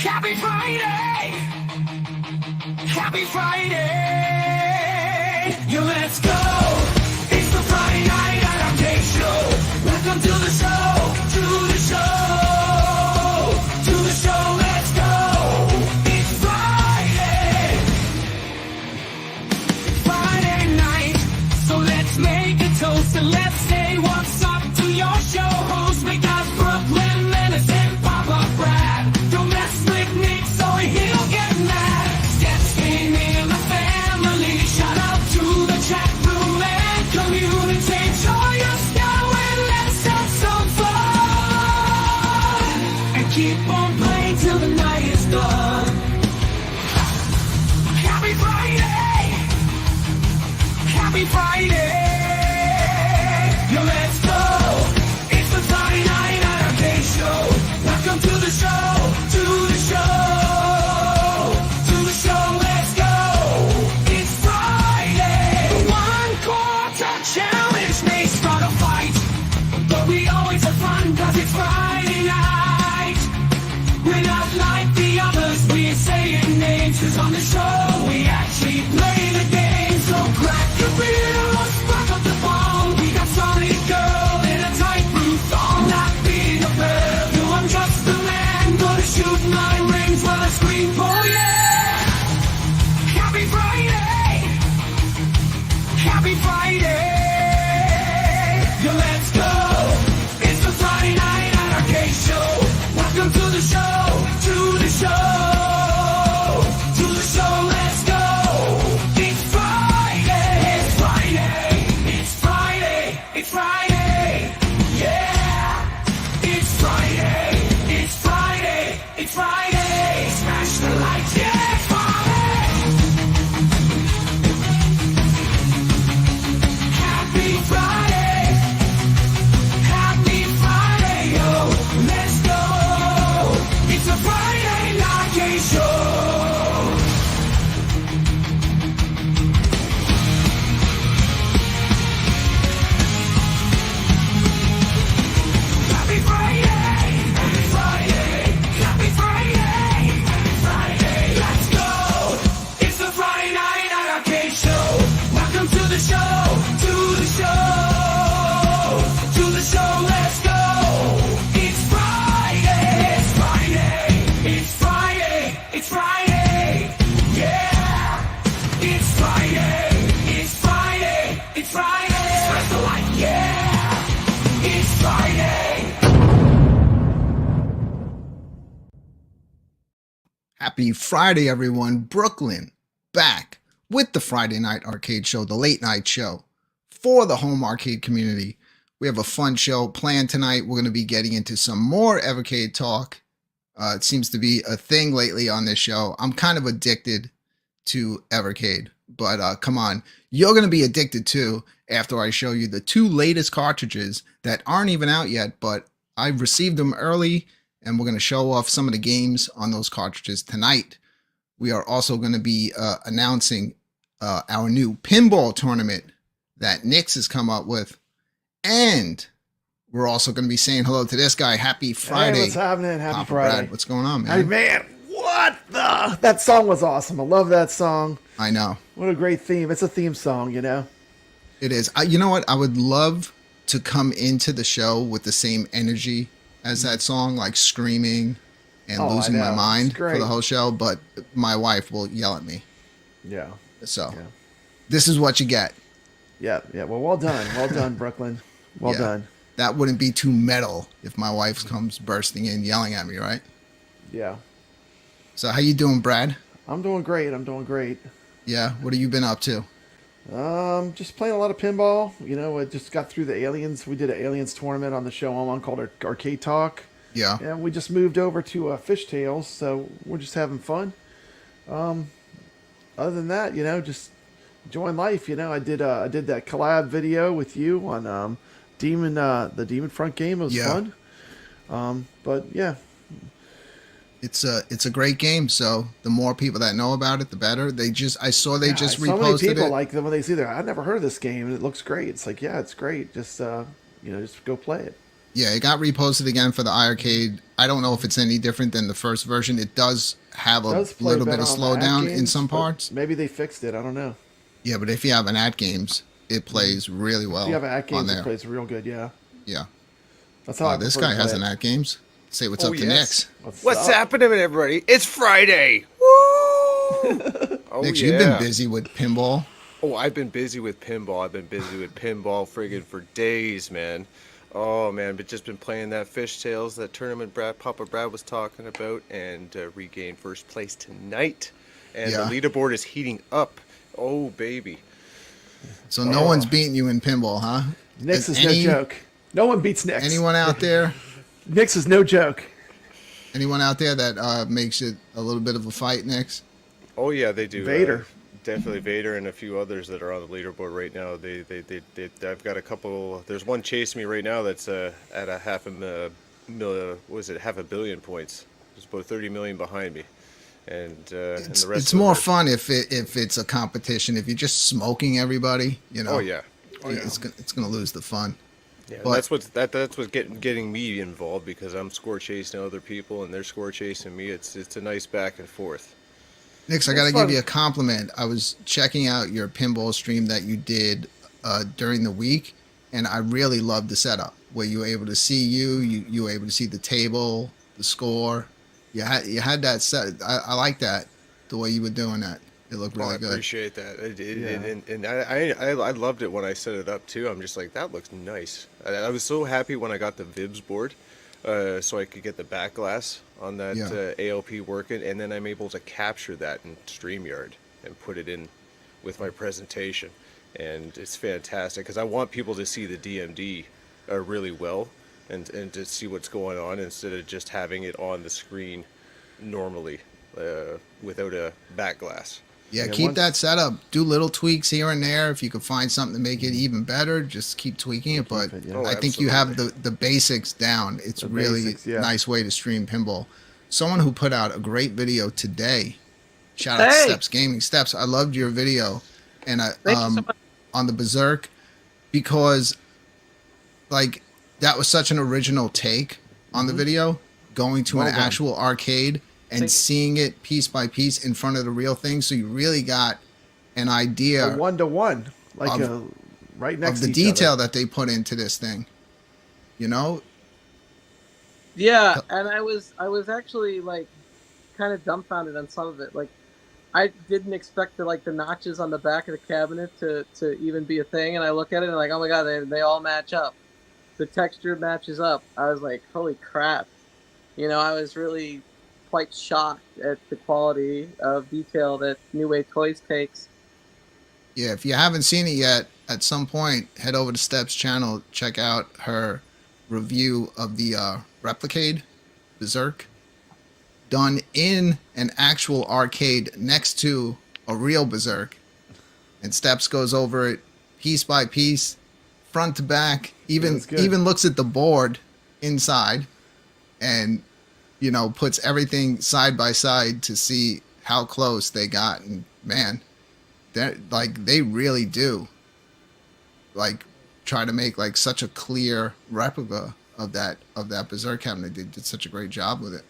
Happy Friday! Happy Friday! Yo, let's go! It's the Friday night at AtGames show. Welcome to the show, to the show, to the show. Let's go! It's Friday, Friday night. So let's make a toast and let's say what's up to your show host. We got Brooklyn, Menace, and Papa Brad. Don't mess with Nick, so he'll get mad. Steps came in the family. Shout out to the chat room and community. Join us now and let's have some fun. And keep on playing till the night is done. Happy Friday! Happy Friday! Yo, let's go! It's the Friday night at AtGames show. Welcome to the show, to the show, to the show. Let's go! It's Friday. The one quarter challenge may start a fight, but we always have fun 'cause it's Friday night. We're not like the others, we're saying names 'cause on the show we actually play the game. So crack your beer or spark up the ball. We got solid girl in a tight blue thong. Not being a bear, no, I'm just a man. Gonna shoot my rings while I scream, oh yeah! Happy Friday! Happy Friday! Yo, let's go! It's the Friday night at AtGames show. Welcome to the show, to the show, to the show. Let's go! It's Friday! It's Friday! It's Friday! It's Friday! Yeah! It's Friday! It's Friday! It's Friday! Smash the lights! Yeah! It's Friday! Happy Friday! Happy Friday! Yo! Let's go! It's a Friday night game show! Happy Friday! Happy Friday! Happy Friday! Happy Friday! Let's go! It's the Friday night at AtGames show. Welcome to the show, to the show, to the show. Let's go! It's Friday! It's Friday! It's Friday! It's Friday! Yeah! It's Friday! It's Friday! It's Friday! Press the light! Yeah! It's Friday! Happy Friday, everyone. Brooklyn back with the Friday Night Arcade Show, the late night show for the home arcade community. We have a fun show planned tonight. We're going to be getting into some more EVERCADE talk. It seems to be a thing lately on this show. I'm kind of addicted to EVERCADE, but come on. You're going to be addicted too after I show you the two latest cartridges that aren't even out yet, but I received them early, and we're going to show off some of the games on those cartridges tonight. We are also going to be announcing our new pinball tournament that Nix has come up with. And we're also going to be saying hello to this guy. Happy Friday. Hey, what's happening? Happy Papa Friday. Brad, what's going on, man? Hey, man. What the? That song was awesome. I love that song. I know. What a great theme. It's a theme song, you know? It is. You know what? I would love to come into the show with the same energy as that song, like screaming and losing my mind for the whole show, but my wife will yell at me. Yeah. So this is what you get. Yeah. Well, well done. Well done, Brooklyn. Well done. That wouldn't be too metal if my wife comes bursting in yelling at me, right? Yeah. So how you doing, Brad? I'm doing great. Yeah. What have you been up to? Just playing a lot of pinball. You know, I just got through the Aliens. We did an Aliens tournament on the show I'm on called Arcade Talk. Yeah. And we just moved over to Fishtails, so we're just having fun. Other than that, you know, just enjoying life. You know, I did that collab video with you on the Demon Front game. It was fun. But yeah. It's a great game, so the more people that know about it, the better. I saw they just reposted it. So many people like them when they see that. I've never heard of this game, and it looks great. It's like, yeah, it's great. Just just go play it. Yeah, it got reposted again for the iArcade. I don't know if it's any different than the first version. It does have a Does play little bit better of on the slowdown in AtGames, some but parts. Maybe they fixed it. I don't know. Yeah, but if you have an AtGames, it plays really well If you have an on AtGames, there. it plays real good. Yeah, Yeah. that's how I This prefer guy to has play an it. AtGames. Say what's Oh, up to yes. Nix. What's up? happening, everybody? It's Friday. Woo! Oh, Nix, yeah. you've been busy with pinball. Oh, I've been busy with pinball. I've been busy with pinball friggin' for days, man. Oh, man, but just been playing that fishtails, that tournament Papa Brad was talking about, and regained first place tonight. And Yeah. the leaderboard is heating up. Oh, baby. So no one's beating you in pinball, huh? Nix is Any- no joke. No one beats Nix. Anyone out there? Nix is no joke. Anyone out there that makes it a little bit of a fight, Nix? Oh, yeah, they do. Vader. Definitely Vader and a few others that are on the leaderboard right now. I've got a couple. There's one chasing me right now that's at a half a billion points. There's about 30 million behind me, and the rest. It's of more them fun if it's a competition. If you're just smoking everybody, you know. Oh yeah, It's gonna lose the fun. yeah. But- That's what's getting me involved, because I'm score chasing other people and they're score chasing me. It's a nice back and forth. Nix, I got to It's give fun. you a compliment. I was checking out your pinball stream that you did during the week, and I really loved the setup where you were able to see you were able to see the table, the score. You had that set. I like that, the way you were doing that. It looked really I good. appreciate that. Yeah. And I loved it when I set it up too. I'm just like, that looks nice. I was so happy when I got the Vibs board, so I could get the back glass on that ALP working, and then I'm able to capture that in StreamYard and put it in with my presentation, and it's fantastic because I want people to see the DMD really well and to see what's going on instead of just having it on the screen normally without a back glass. Yeah, Yeah, keep once- that setup. Do little tweaks here and there. If you could find something to make it even better, just keep tweaking it. But it, yeah. Oh, I think you have absolutely. the basics down. It's The really basics, yeah. nice way to stream pinball. Someone who put out a great video today. Shout out to Hey. Steps Gaming. Steps, I loved your video, and Thank you so much. on the Berserk, because like that was such an original take on the video, going to Well an done. actual arcade and Thank you. seeing it piece by piece in front of the real thing. So you really got an idea A 1-to-1, like Of- right next of the to each detail other. that they put into this thing. You know? Yeah, and I was actually like kind of dumbfounded on some of it. Like, I didn't expect the notches on the back of the cabinet to even be a thing. And I look at it and like, oh my god, they all match up. The texture matches up. I was like, holy crap! You know, I was really quite shocked at the quality of detail that New Wave Toys takes. Yeah, if you haven't seen it yet, at some point, head over to Steps' channel, check out her review of the Replicade Berserk, done in an actual arcade next to a real Berserk. And Steps goes over it piece by piece, front to back, it's good. even looks at the board inside, and you know, puts everything side by side to see how close they got. And man, they really do like try to make like such a clear replica of that Berserk cabinet. They did such a great job with it.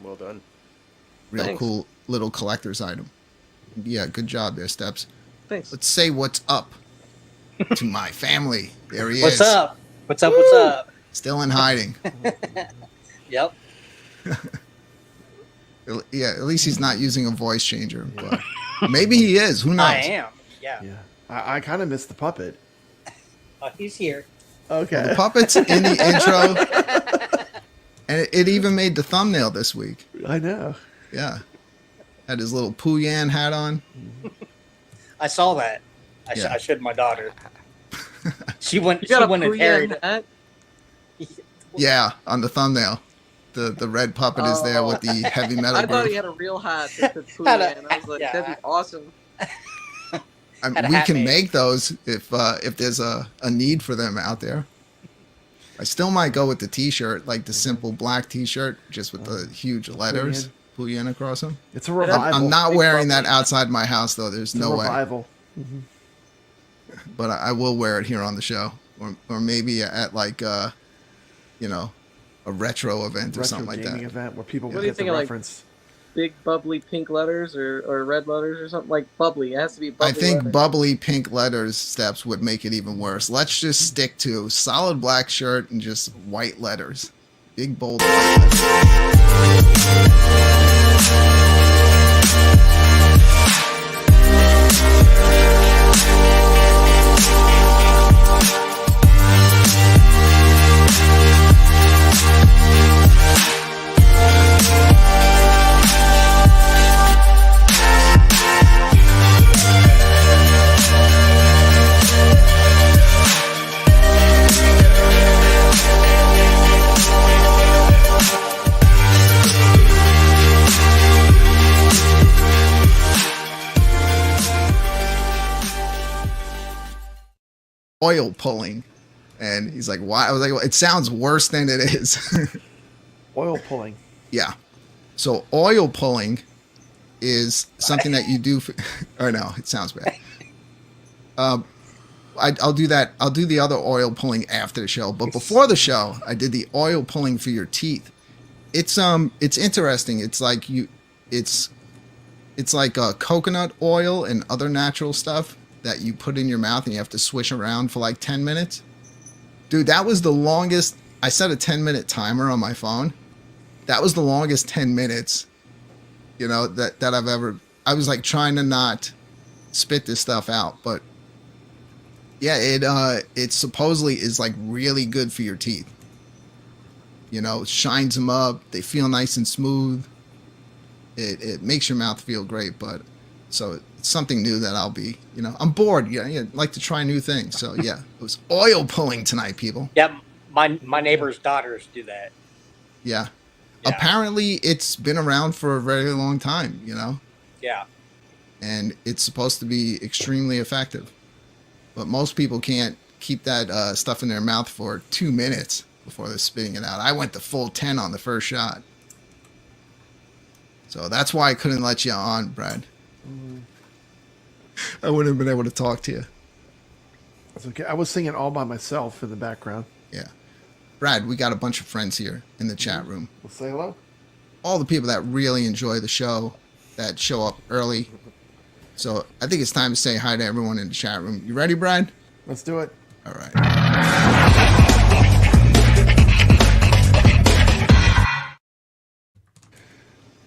Well done. Real Thanks. cool little collector's item. Yeah, good job there, Steps. Thanks. Let's say what's up to my family. There he What's is. up? What's up? What's up? Still in hiding. Yep. Yeah, at least he's not using a voice changer. But maybe he is. Who knows? I am. Yeah. Yeah, I kind of missed the puppet. Oh, he's here. Okay. The puppet's in the intro, and it even made the thumbnail this week. I know. Yeah, had his little Pooyan hat on. I saw that. Yeah. I showed my daughter. She went. You She got a went and Pooyan harried. hat? Yeah, on the thumbnail, the red puppet is there with the heavy metal I thought group. he had a real hat that said Had a- Pooyan. I was like, yeah. that'd be awesome. had a We hat can made. make those if there's a need for them out there. I still might go with the T-shirt, like the simple black T-shirt, just with the huge letters Pooyan across them. It's a revival. I'm not Big wearing that puppet. outside my house though. There's It's no a way. revival. But I will wear it here on the show, or maybe at like a retro event or Retro something like gaming that. event where people What will do you get the think of, like, reference. Big bubbly pink letters or red letters or something, like bubbly. It has to be bubbly. I think letters. bubbly pink letters steps would make it even worse. Let's just stick to solid black shirt and just white letters. Big bold white letters. Oil pulling, and he's like, why? I was like, well, it sounds worse than it is. Oil pulling. Yeah. So oil pulling is something that you do for, or no, it sounds bad. I'll do that. I'll do the other oil pulling after the show, but before the show I did the oil pulling for your teeth. It's interesting. It's like it's like coconut oil and other natural stuff that you put in your mouth and you have to swish around for like 10 minutes. Dude, that was the longest. I set a 10-minute timer on my phone. That was the longest 10 minutes, that I've ever. I was like trying to not spit this stuff out, but yeah, it supposedly is like really good for your teeth. It shines them up. They feel nice and smooth. It makes your mouth feel great, but so it's something new that I'll be, I'm bored. Yeah, like to try new things. So yeah, it was oil pulling tonight, people. Yeah, my neighbor's daughters do that. Yeah. Yeah. Apparently it's been around for a very long time, Yeah. and it's supposed to be extremely effective. But most people can't keep that stuff in their mouth for 2 minutes before they're spitting it out. I went the full 10 on the first shot. So that's why I couldn't let you on, Brad. I wouldn't have been able to talk to you. That's okay. I was singing all by myself in the background. Yeah. Brad, we got a bunch of friends here in the chat room. Let's say hello. All the people that really enjoy the show, that show up early. So I think it's time to say hi to everyone in the chat room. You ready, Brad? Let's do it. All right.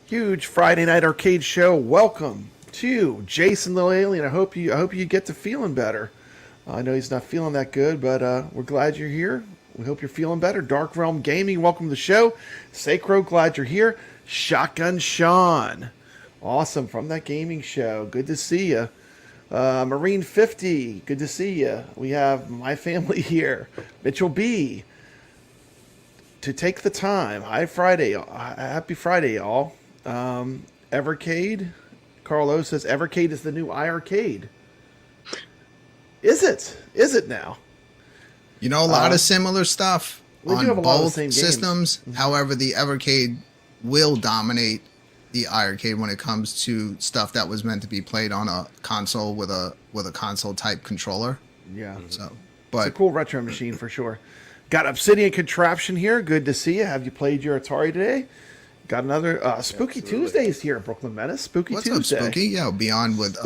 Huge Friday night arcade show. Welcome to Jason Little Alien. I hope you get to feeling better. I know he's not feeling that good, but we're glad you're here. We hope you're feeling better. Dark Realm Gaming, welcome to the show. Sacro, glad you're here. Shotgun Sean, awesome, from that gaming show. Good to see you. Marine 50, good to see you. We have my family here. Mitchell B. To take the time. Happy Friday, y'all. Evercade. Carlos says Evercade is the new iArcade. Is it? Is it now? A lot of similar stuff we do on have a lot of the both same games. systems. However, the Evercade will dominate the iArcade when it comes to stuff that was meant to be played on a console with a console type controller. Yeah. So, It's a but cool retro machine for sure. Got Obsidian Contraption here. Good to see you. Have you played your Atari today? Got another Spooky Tuesdays here at Brooklyn Menace. Spooky what's Tuesday. up, Spooky? Yeah, beyond with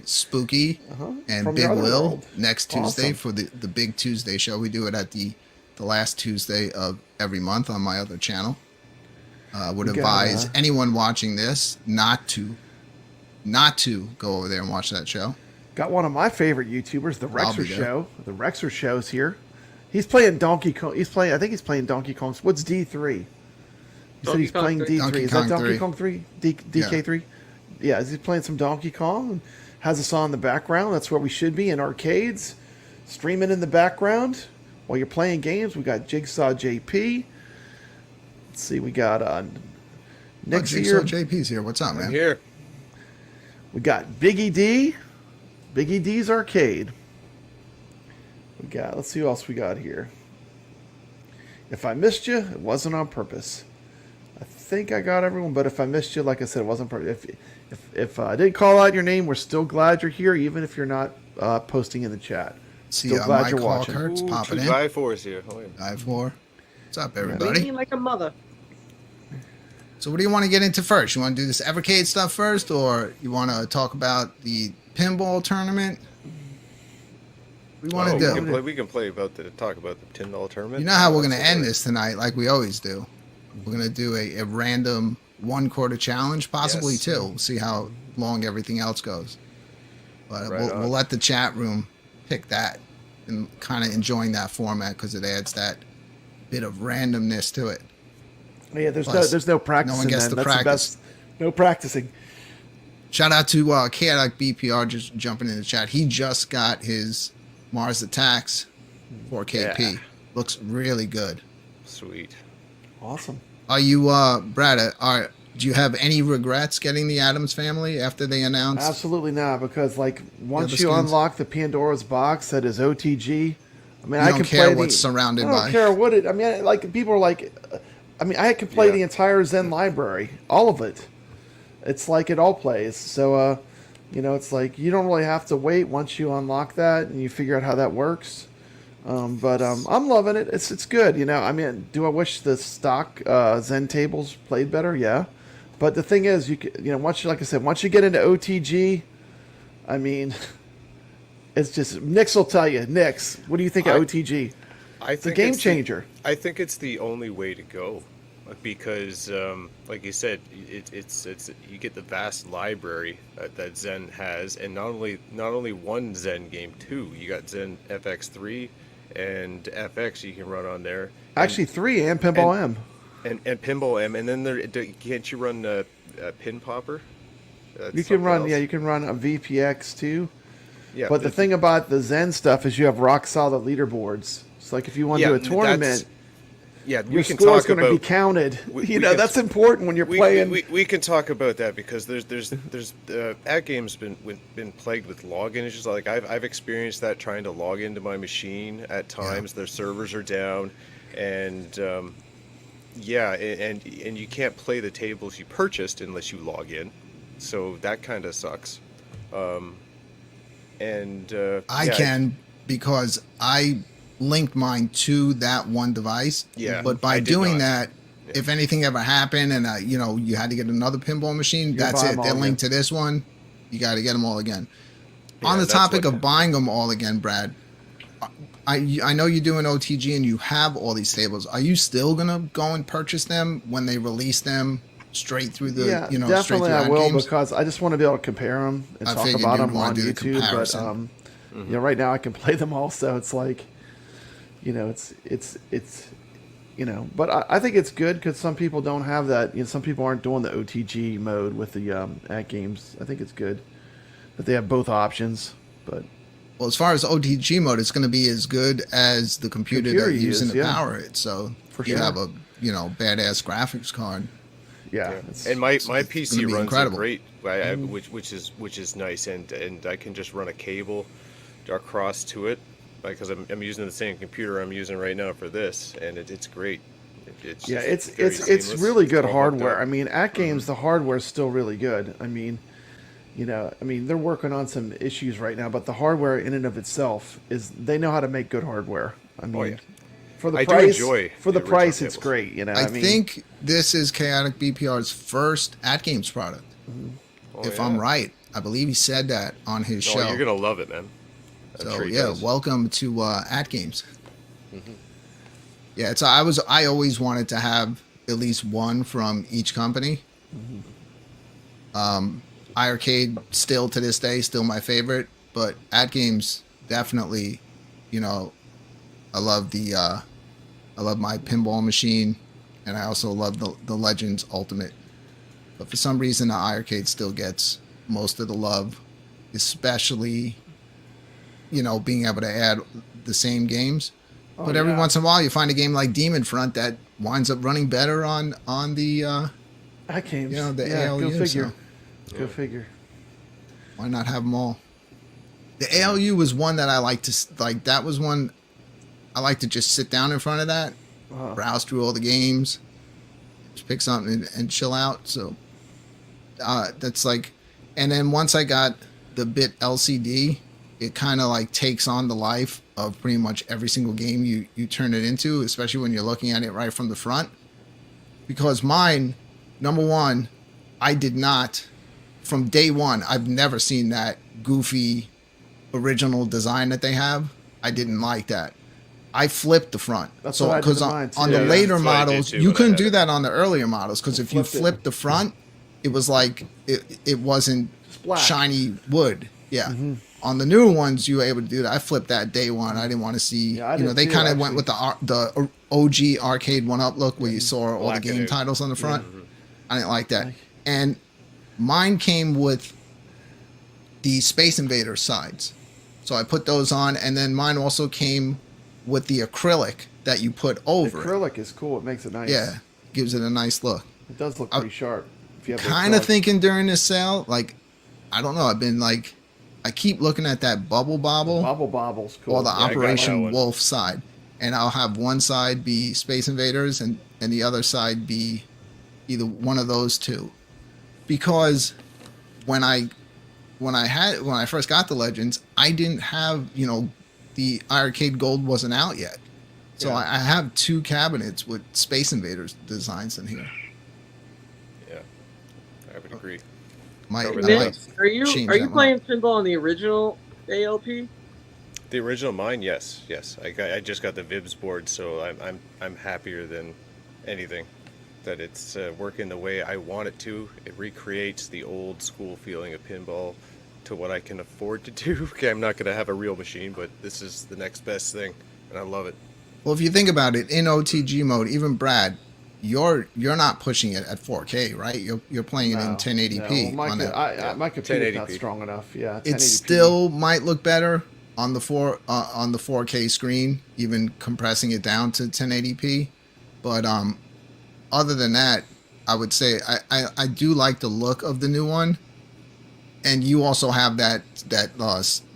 Spooky and From Big your other Will world. next Tuesday Awesome. for the Big Tuesday show. We do it at the last Tuesday of every month on my other channel. Would We got, advise anyone watching this not to go over there and watch that show. Got one of my favorite YouTubers, the I'll Rexer be there. Show. The Rexer Show's here. He's playing Donkey Kong. I think he's playing Donkey Kong. What's D3? He said he's playing D3. Donkey Is Kong that Donkey 3. Kong 3? DK3? Yeah, he's playing some Donkey Kong and has us on in the background. That's where we should be, in arcades. Streaming in the background while you're playing games. We got Jigsaw JP. Let's see, we got Nick's Jigsaw here. JP's here. What's up, man? I'm here. We got Biggie D. Biggie D's Arcade. Let's see who else we got here. If I missed you, it wasn't on purpose. I think I got everyone, but if I missed you, like I said, it wasn't on purpose. If I didn't call out your name, we're still glad you're here, even if you're not posting in the chat. See, Still glad Mike you're watching. Hawkhurst Ooh, popping two in. Guy 4s here. Oh, yeah. Guy 4. What's up, Being everybody? like a mother. So what do you want to get into first? You want to do this EVERCADE stuff first, or you want to talk about the pinball tournament? What do you want to do? We can talk about the $10 tournament. You know how we're going to end this tonight, like we always do. We're going to do a random 1/4 challenge, possibly Yes. 2. We'll see how long everything else goes. But Right we'll on. let the chat room pick that, and kind of enjoying that format because it adds that bit of randomness to it. Yeah, Plus, there's no practicing. no one gets then. to That's practice. the best. No practicing. Shout out to Chaotic BPR just jumping in the chat. He just got his Mars Attacks 4KP. Yeah. Looks really good. Sweet. Awesome. Are you, Brad, do you have any regrets getting the Addams Family after they announced? Absolutely not, because like once the you skins? unlock the Pandora's box that is OTG, I mean, You I don't can care play what's the, surrounded I don't by. care what it. I mean, like people are like, I mean, I can play Yeah. the entire Zen library, all of it. It's like it all plays. So, you know, it's like you don't really have to wait once you unlock that and you figure out how that works. But I'm loving it. It's good. You know, I mean, do I wish the stock Zen tables played better? Yeah. But the thing is, you know, once you, like I said, once you get into OTG, I mean, it's just Nix will tell you. Nix, what do you think of OTG? It's a game changer. I think it's the only way to go, because, like you said, it's you get the vast library that Zen has, and not only one Zen game, 2. You got Zen FX3 and FX you can run on there. Actually, 3 and Pinball M. And Pinball M, and then can't you run Pin Popper? That's You can run, something else. you can run a VPX too. Yeah, But the thing about the Zen stuff is you have rock solid leaderboards. It's like if you want to do a tournament, yeah, your we can score is talk going to about be counted. we You know, can- that's important when you're playing. We can talk about that, because there's AtGames been plagued with login issues. Like I've experienced that trying to log into my machine at times. Their servers are down, and and you can't play the tables you purchased unless you log in. So that kind of sucks. I can, because I linked mine to that one device. Yeah, But I by did doing not. that, if anything ever happened and you had to get another pinball machine, that's buy it. 'em all They're again. linked to this one. You got to get them all again. Yeah, On the that's topic what- of buying them all again, Brad, I know you're doing OTG and you have all these tables. Are you still gonna go and purchase them when they release them straight through the Yeah, straight definitely through I will, AtGames? because I just want to be able to compare them and I talk figured about you'd them wanna on do the YouTube. But comparison. you know, right now I can play them all, so it's like, you know, it's you know, but I think it's good because some people don't have that. You know, some people aren't doing the OTG mode with the AtGames. I think it's good that they have both options. But Well, as far as OTG mode, it's going to be as good as the computer that Computer you're using use, to yeah. power it. So For you sure. have a badass graphics card. yeah, And my it's PC gonna be runs incredible. it great, which is nice, and I can just run a cable across to it, because I'm using the same computer I'm using right now for this, and it's great. It's yeah, just it's very seamless. really good It's all hooked hardware. up. I mean, AtGames, the hardware is still really good. I mean, you know, they're working on some issues right now, but the hardware in and of itself they know how to make good hardware. I mean, yeah. for the I do price, enjoy for the the price, original it's tables. great. You know, I mean, think this is Chaotic BPR's first AtGames product. Oh, If yeah. I'm right, I believe he said that on his Oh, show. you're gonna love it, man. I'm So sure he yeah, does. welcome to AtGames. Yeah, I always wanted to have at least one from each company. iArcade still to this day still my favorite, but AtGames definitely, I love my pinball machine, and I also love the Legends Ultimate. But for some reason, the iArcade still gets most of the love, especially being able to add the same games. But every once in a while, you find a game like Demon Front that winds up running better on the AtGames. the yeah, ALU. go figure. So Go figure. why not have them all? The ALU was one that I like to like. That was one I like to just sit down in front of that, browse through all the games, just pick something and chill out. So that's like, and then once I got the bit LCD, it kind of like takes on the life of pretty much every single game you turn it into, especially when you're looking at it right from the front. Because mine, number one, I did not, from day one, I've never seen that goofy original design that they have. I didn't like that. I flipped the front. That's what I did because to mine, too. on the Yeah, later that's what I did, models, too, you when I couldn't had do it. that on the earlier models, because if you Flipped it. flipped the front, it was like it wasn't black. shiny wood. Yeah. On the newer ones, you were able to do that. I flipped that day one. I didn't want to see. Yeah, I you know, did they too, kind of went actually. with the OG arcade one up look, where you saw all the Black it game out. titles on the front. I didn't like that. And mine came with the Space Invader sides, so I put those on, and then mine also came with the acrylic that you put The over it. acrylic is cool. It makes it nice. Yeah, gives it a nice look. It does look pretty sharp. If you have the Kind of acrylic. thinking during this sale, like, I don't know, I've been like, I keep looking at that Bubble Bobble Bobble Bobble's cool. or the I got that Operation one. Wolf side, and I'll have one side be Space Invaders and the other side be either one of those two, because when I first got the Legends, I didn't have, you know, the Arcade Gold wasn't out yet. So Yeah. I have two cabinets with Space Invaders designs in here. Yeah, I would agree. Might, Cover I that might up. Are you change are that you one. playing pinball on the original ALP? The original mine, yes. I just got the Vibs board, so I'm happier than anything that it's working the way I want it to. It recreates the old school feeling of pinball to what I can afford to do. Okay, I'm not going to have a real machine, but this is the next best thing, and I love it. Well, if you think about it, in OTG mode, even Brad, you're not pushing it at 4K, right? You're playing it in 1080p. No, on that. my computer's not 1080p. strong enough. Yeah, 1080p. It still might look better on the 4K screen, even compressing it down to 1080p. But other than that, I would say I do like the look of the new one. And you also have that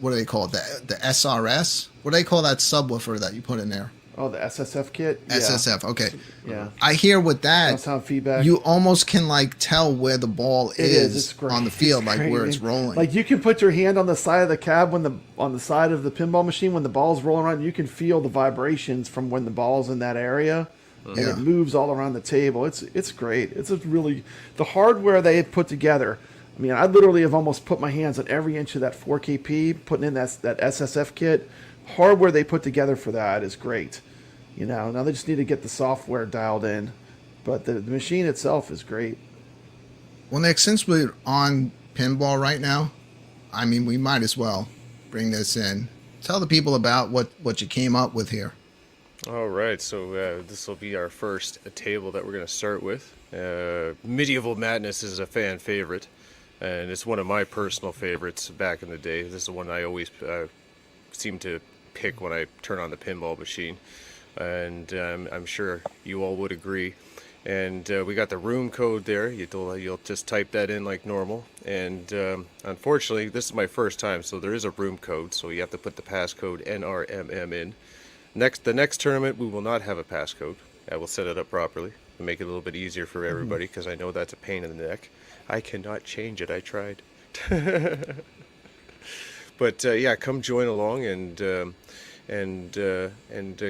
what do they call it? The SRS? What do they call that subwoofer that you put in there? Oh, the SSF kit. Yeah. SSF. Okay. Yeah. I hear with that, Sound feedback. you almost can like tell where the ball It is. It's is great. on the field, It's like great, where it's man. rolling. Like you can put your hand on the side of the cab on the side of the pinball machine when the ball's rolling around. You can feel the vibrations from when the ball's in that area, and Yeah. it moves all around the table. It's great. It's a really the hardware they have put together. I mean, I literally have almost put my hands on every inch of that 4KP, putting in that SSF kit. Hardware they put together for that is great. You know, now they just need to get the software dialed in, but the machine itself is great. Well, Nick, since we're on pinball right now, I mean, we might as well bring this in. Tell the people about what you came up with here. All right, so this will be our first table that we're going to start with. Medieval Madness is a fan favorite, and it's one of my personal favorites back in the day. This is the one I always seem to pick when I turn on the pinball machine, and I'm sure you all would agree. And we got the room code there. You'll just type that in like normal. And unfortunately, this is my first time, so there is a room code. So you have to put the passcode NRMM in. The next tournament, we will not have a passcode. I will set it up properly to make it a little bit easier for everybody, because I know that's a pain in the neck. I cannot change it. I tried. But yeah, come join along and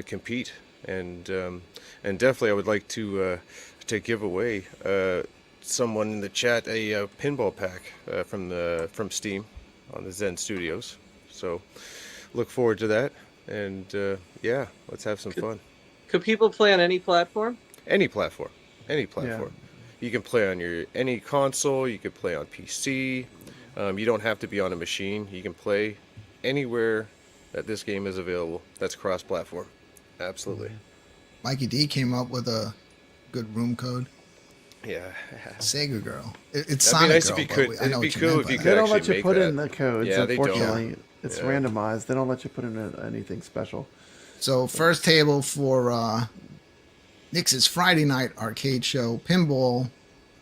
compete. And definitely, I would like to give away someone in the chat a pinball pack from Steam on the Zen Studios. So look forward to that. And yeah, let's have some fun. Could people play on any platform? Any platform. You can play on any console. You can play on PC. You don't have to be on a machine. You can play anywhere that this game is available. That's cross-platform. Absolutely. Mikey D came up with a good room code. Yeah. Sega Girl. It's That'd be Sonic nice Girl, if you but could. I know It'd be what you cool meant if by you that. could. They don't let actually you make put that. in the codes, Yeah, they don't. unfortunately. It's Yeah. randomized. They don't let you put in anything special. So first table for Nix's Friday night arcade show pinball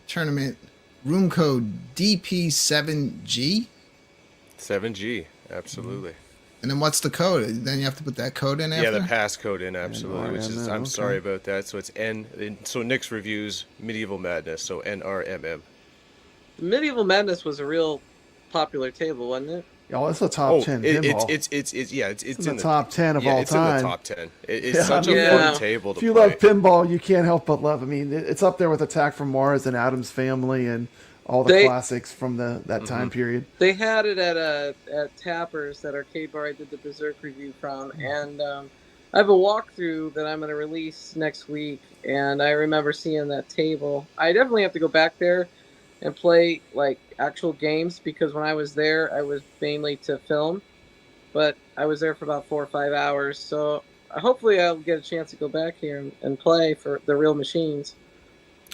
tournament, room code DP7G. 7G. Absolutely. And then what's the code? Then you have to put that code in after? Yeah, the passcode in, absolutely. Which is, I'm okay. sorry about that. So it's so Nick's reviews Medieval Madness, so NRMM. Medieval Madness was a real popular table, wasn't it? Oh, it's a top Oh, 10 it, pinball. it's in the top 10 of yeah, all it's time. in the top 10. It's Yeah, such I a mean, fun Yeah. table to If you play. love pinball, you can't help but love. I mean, it's up there with Attack from Mars and Adam's Family and all the They classics from that time period. they had it at Tappers, that arcade bar I did the Berserk review from, and I have a walkthrough that I'm going to release next week, and I remember seeing that table. I definitely have to go back there and play like actual games, because when I was there, I was mainly to film, but I was there for about 4 or 5 hours, so hopefully I'll get a chance to go back here and play for the real machines.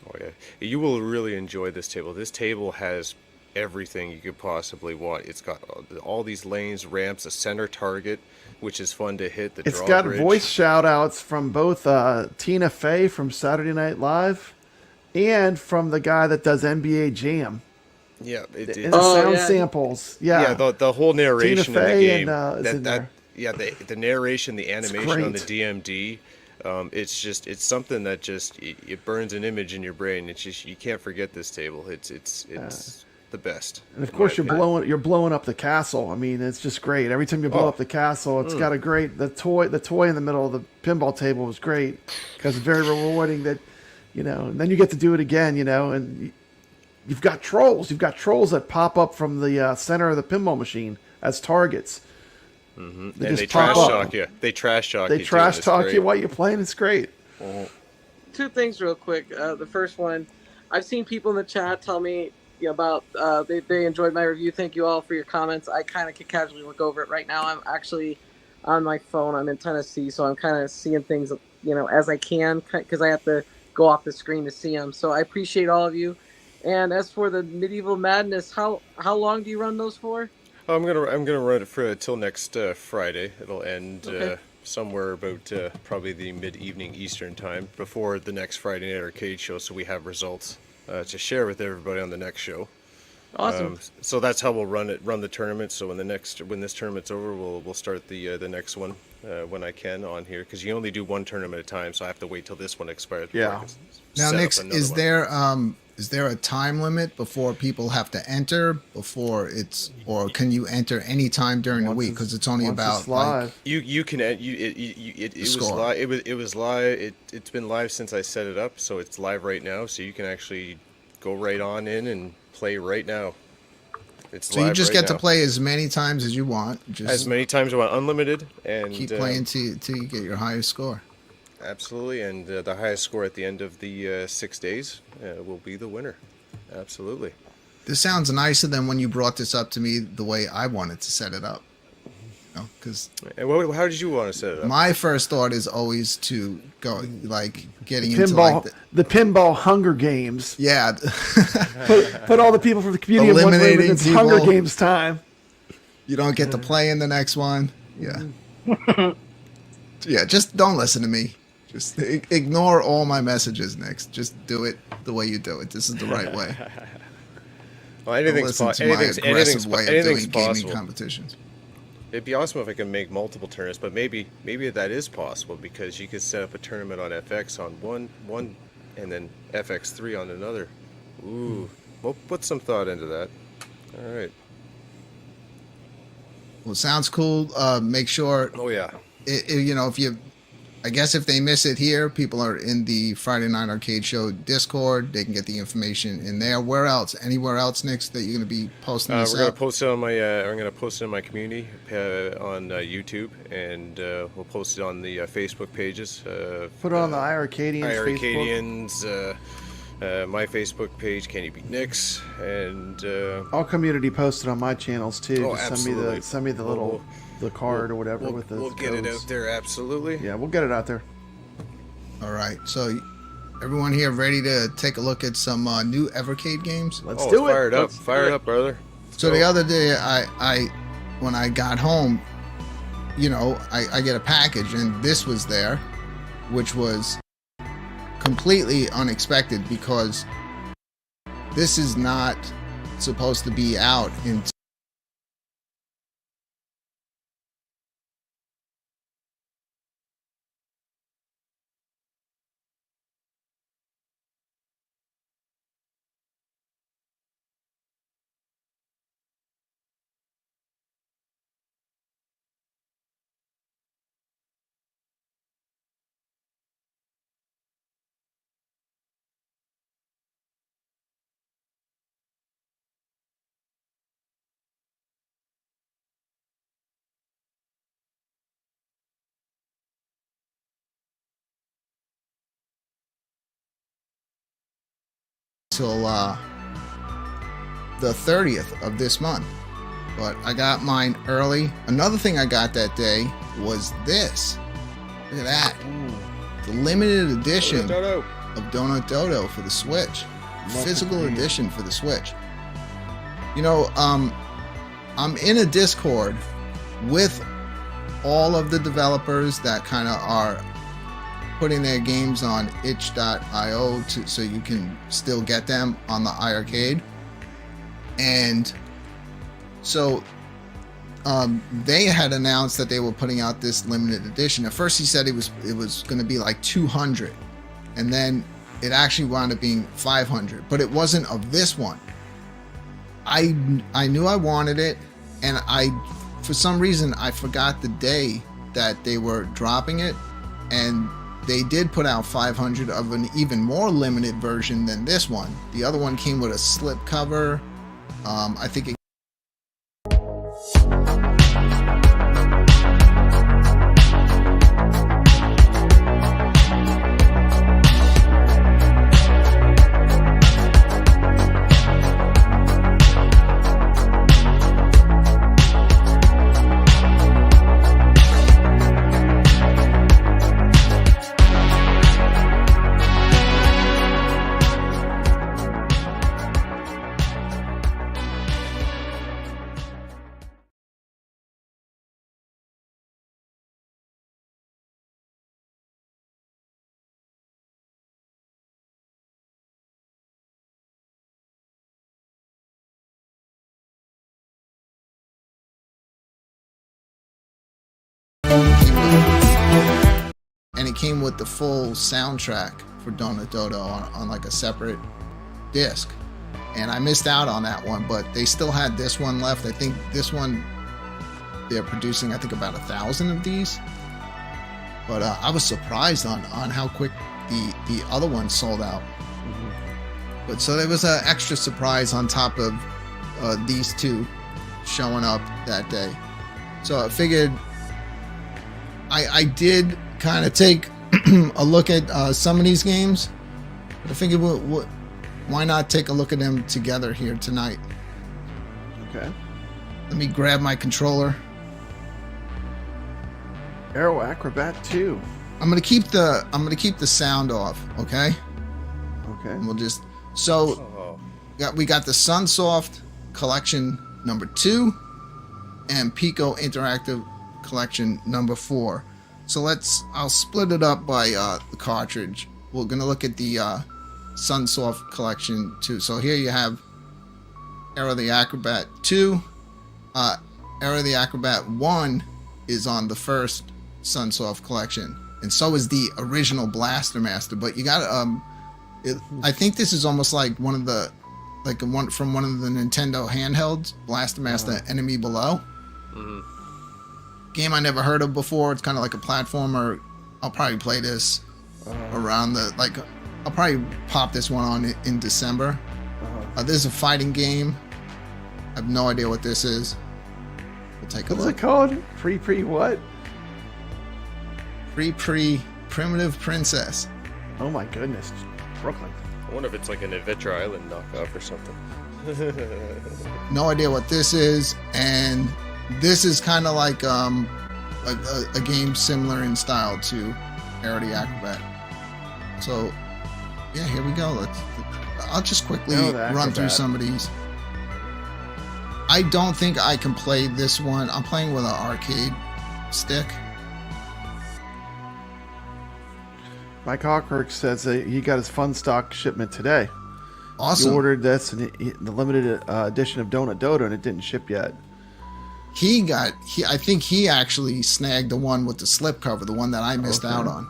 Oh yeah, you will really enjoy this table. This table has everything you could possibly want. It's got all these lanes, ramps, a center target, which is fun to hit. The It's got drawbridge. voice shout outs from both Tina Fey from Saturday Night Live and from the guy that does NBA Jam. Yeah, And the Oh, sound yeah. samples. Yeah. yeah. The whole narration in the Fey game. and, is in there. Yeah, the narration, the animation on the great. DMD. It's something that just it burns an image in your brain. It's just you can't forget this table. It's the best. And of in course, my opinion. you're blowing up the castle. I mean, it's just great. Every time you blow Oh. up the castle, it's got a great the toy in the middle of the pinball table was great because it's very rewarding. That and then you get to do it again. And you've got trolls. You've got trolls that pop up from the center of the pinball machine as targets. And just they pop trash up. talk you. They trash talk They you. too, trash and it's talk great. you while you're playing. It's great. Two things real quick. The first one, I've seen people in the chat tell me about they enjoyed my review. Thank you all for your comments. I kind of can casually look over it right now. I'm actually on my phone. I'm in Tennessee, so I'm kind of seeing things as I can, because I have to go off the screen to see them. So I appreciate all of you. And as for the Medieval Madness, how long do you run those for? I'm gonna run it for till next Friday. It'll end Okay. somewhere about probably the mid-evening Eastern time before the next Friday Night Arcade show, so we have results to share with everybody on the next show. Awesome. So that's how we'll run the tournament. So when this tournament's over, we'll start the next one when I can on here, because you only do one tournament at a time. So I have to wait till this one expires. Before I Yeah. can Now, set up Nix, another one. is there a time limit before people have to enter or can you enter any time during the week? Because it's only Once about it's live. You can it was Score. live. It was live. It's been live since I set it up, so it's live right now. So you can actually go right on in and play right now. It's so you live just right get to now. play as many times as you want. Just As many times as you want, unlimited, and keep playing till you get your highest score. absolutely, and the highest score at the end of the 6 days will be the winner. Absolutely. This sounds nicer than when you brought this up to me the way I wanted to set it up. Because And how did you want to set it up? my first thought is always to go getting into like The pinball Hunger Games. yeah. Put all the people from the community in one room, and Eliminating it's Hunger people. Games time. You don't get to play in the next one. Yeah. Yeah, just don't listen to me. Just ignore all my messages next. Just do it the way you do it. This is the right way. Well, Don't anything's listen to my aggressive way of anything's doing gaming possible. competitions. It'd be awesome if I could make multiple tournaments, but maybe that is possible, because you could set up a tournament on FX on one, and then FX3 on another. Ooh, we'll put some thought into that. All right. Well, sounds cool. Make sure Oh yeah. I guess if they miss it here, people are in the Friday Night Arcade Show Discord. They can get the information in there. Where else? Anywhere else, Nick, that you're going to be posting this We're gonna up? post it on my. I'm gonna post it in my community on YouTube, and we'll post it on the Facebook pages. Put it on the iArcadians Facebook. iArcadians, my Facebook page, Can You Beat Nix, and All community posted on my channels too. Oh, Just absolutely. send me the little the card or whatever with the we'll get it codes. out there. Absolutely. Yeah, we'll get it out there. All right. So, everyone here ready to take a look at some new EVERCADE games? Let's Oh, do it. fire it up! Let's Fire it up, brother. So the other day, when I got home, I get a package and this was there, which was completely unexpected because this is not supposed to be out in until the 30th of this month. But I got mine early. Another thing I got that day was this. Look at that. The limited edition Dodo. of Donut Dodo for the Switch. Physical edition for the Switch. You know, I'm in a Discord with all of the developers that kind of are putting their games on itch.io so you can still get them on the iArcade. And so they had announced that they were putting out this limited edition. At first he said it was going to be like 200, and then it actually wound up being 500, but it wasn't of this one. I knew I wanted it, and for some reason I forgot the day that they were dropping it, and they did put out 500 of an even more limited version than this one. The other one came with a slip cover. I think it and it came with the full soundtrack for Donut Dodo on like a separate disc, and I missed out on that one, but they still had this one left. I think this one they're producing, I think, about 1,000 of these, but I was surprised on how quick the other one sold out. But so there was an extra surprise on top of these two showing up that day. So I figured I did kind of take a look at some of these games, but I figured why not take a look at them together here tonight. Okay. Let me grab my controller. Aero Acrobat 2. I'm gonna keep the sound off, okay? Okay. And we'll just we got the Sunsoft Collection number 2 and Piko Interactive Collection number 4. So I'll split it up by the cartridge. We're gonna look at the Sunsoft Collection 2. So here you have Aero the Acrobat 2. Aero the Acrobat 1 is on the first Sunsoft Collection, and so is the original Blaster Master. But you got I think this is almost like one of the from one of the Nintendo handhelds, Blaster Master Enemy Below. Game I never heard of before. It's kind of like a platformer. I'll probably play this around I'll probably pop this one on in December. This is a fighting game. I have no idea what this is. We'll take a look. What's it called? Pre what? Primitive Princess. Oh my goodness. Brooklyn. I wonder if it's like an Adventure Island knockoff or something. No idea what this is, and this is kind of like a game similar in style to Aero the Acrobat. So yeah, here we go. I'll just quickly run through some of these. I don't think I can play this one. I'm playing with an arcade stick. Mike Hawkirk says that he got his Fun Stock shipment today. Awesome. He ordered this and the limited edition of Donut Dodo, and it didn't ship yet. I think he actually snagged the one with the slipcover, the one that I missed out on.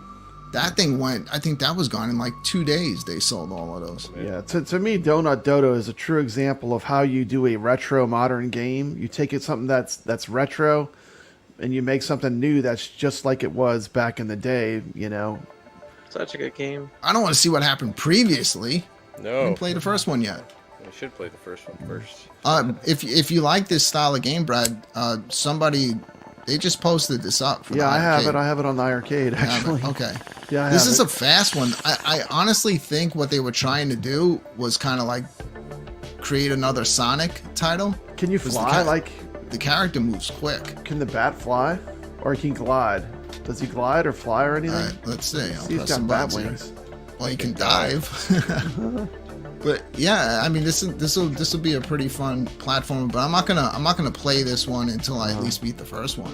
That thing I think that was gone in like 2 days. They sold all of those. Yeah, to me, Donut Dodo is a true example of how you do a retro modern game. You take something that's retro, and you make something new that's just like it was back in the day. You know, Such a good game. I don't want to see what happened previously. No. I didn't play the first one yet. I should play the first one first. If you like this style of game, Brad, somebody They just posted this up. For Yeah, the I have arcade. it. I have it on the arcade, You have it? actually. Okay. Yeah, I This have is it. a fast one. I honestly think what they were trying to do was kind of like create another Sonic title. Can you was the fly? cat- Like, The character moves quick. can the bat fly? Or he can glide? Does he glide or fly or anything? All right, let's see. I'll See, he's press got some bat buttons here. wings. Well, you can dive. But yeah, I mean, this will be a pretty fun platform. But I'm not gonna play this one until I at least beat the first one.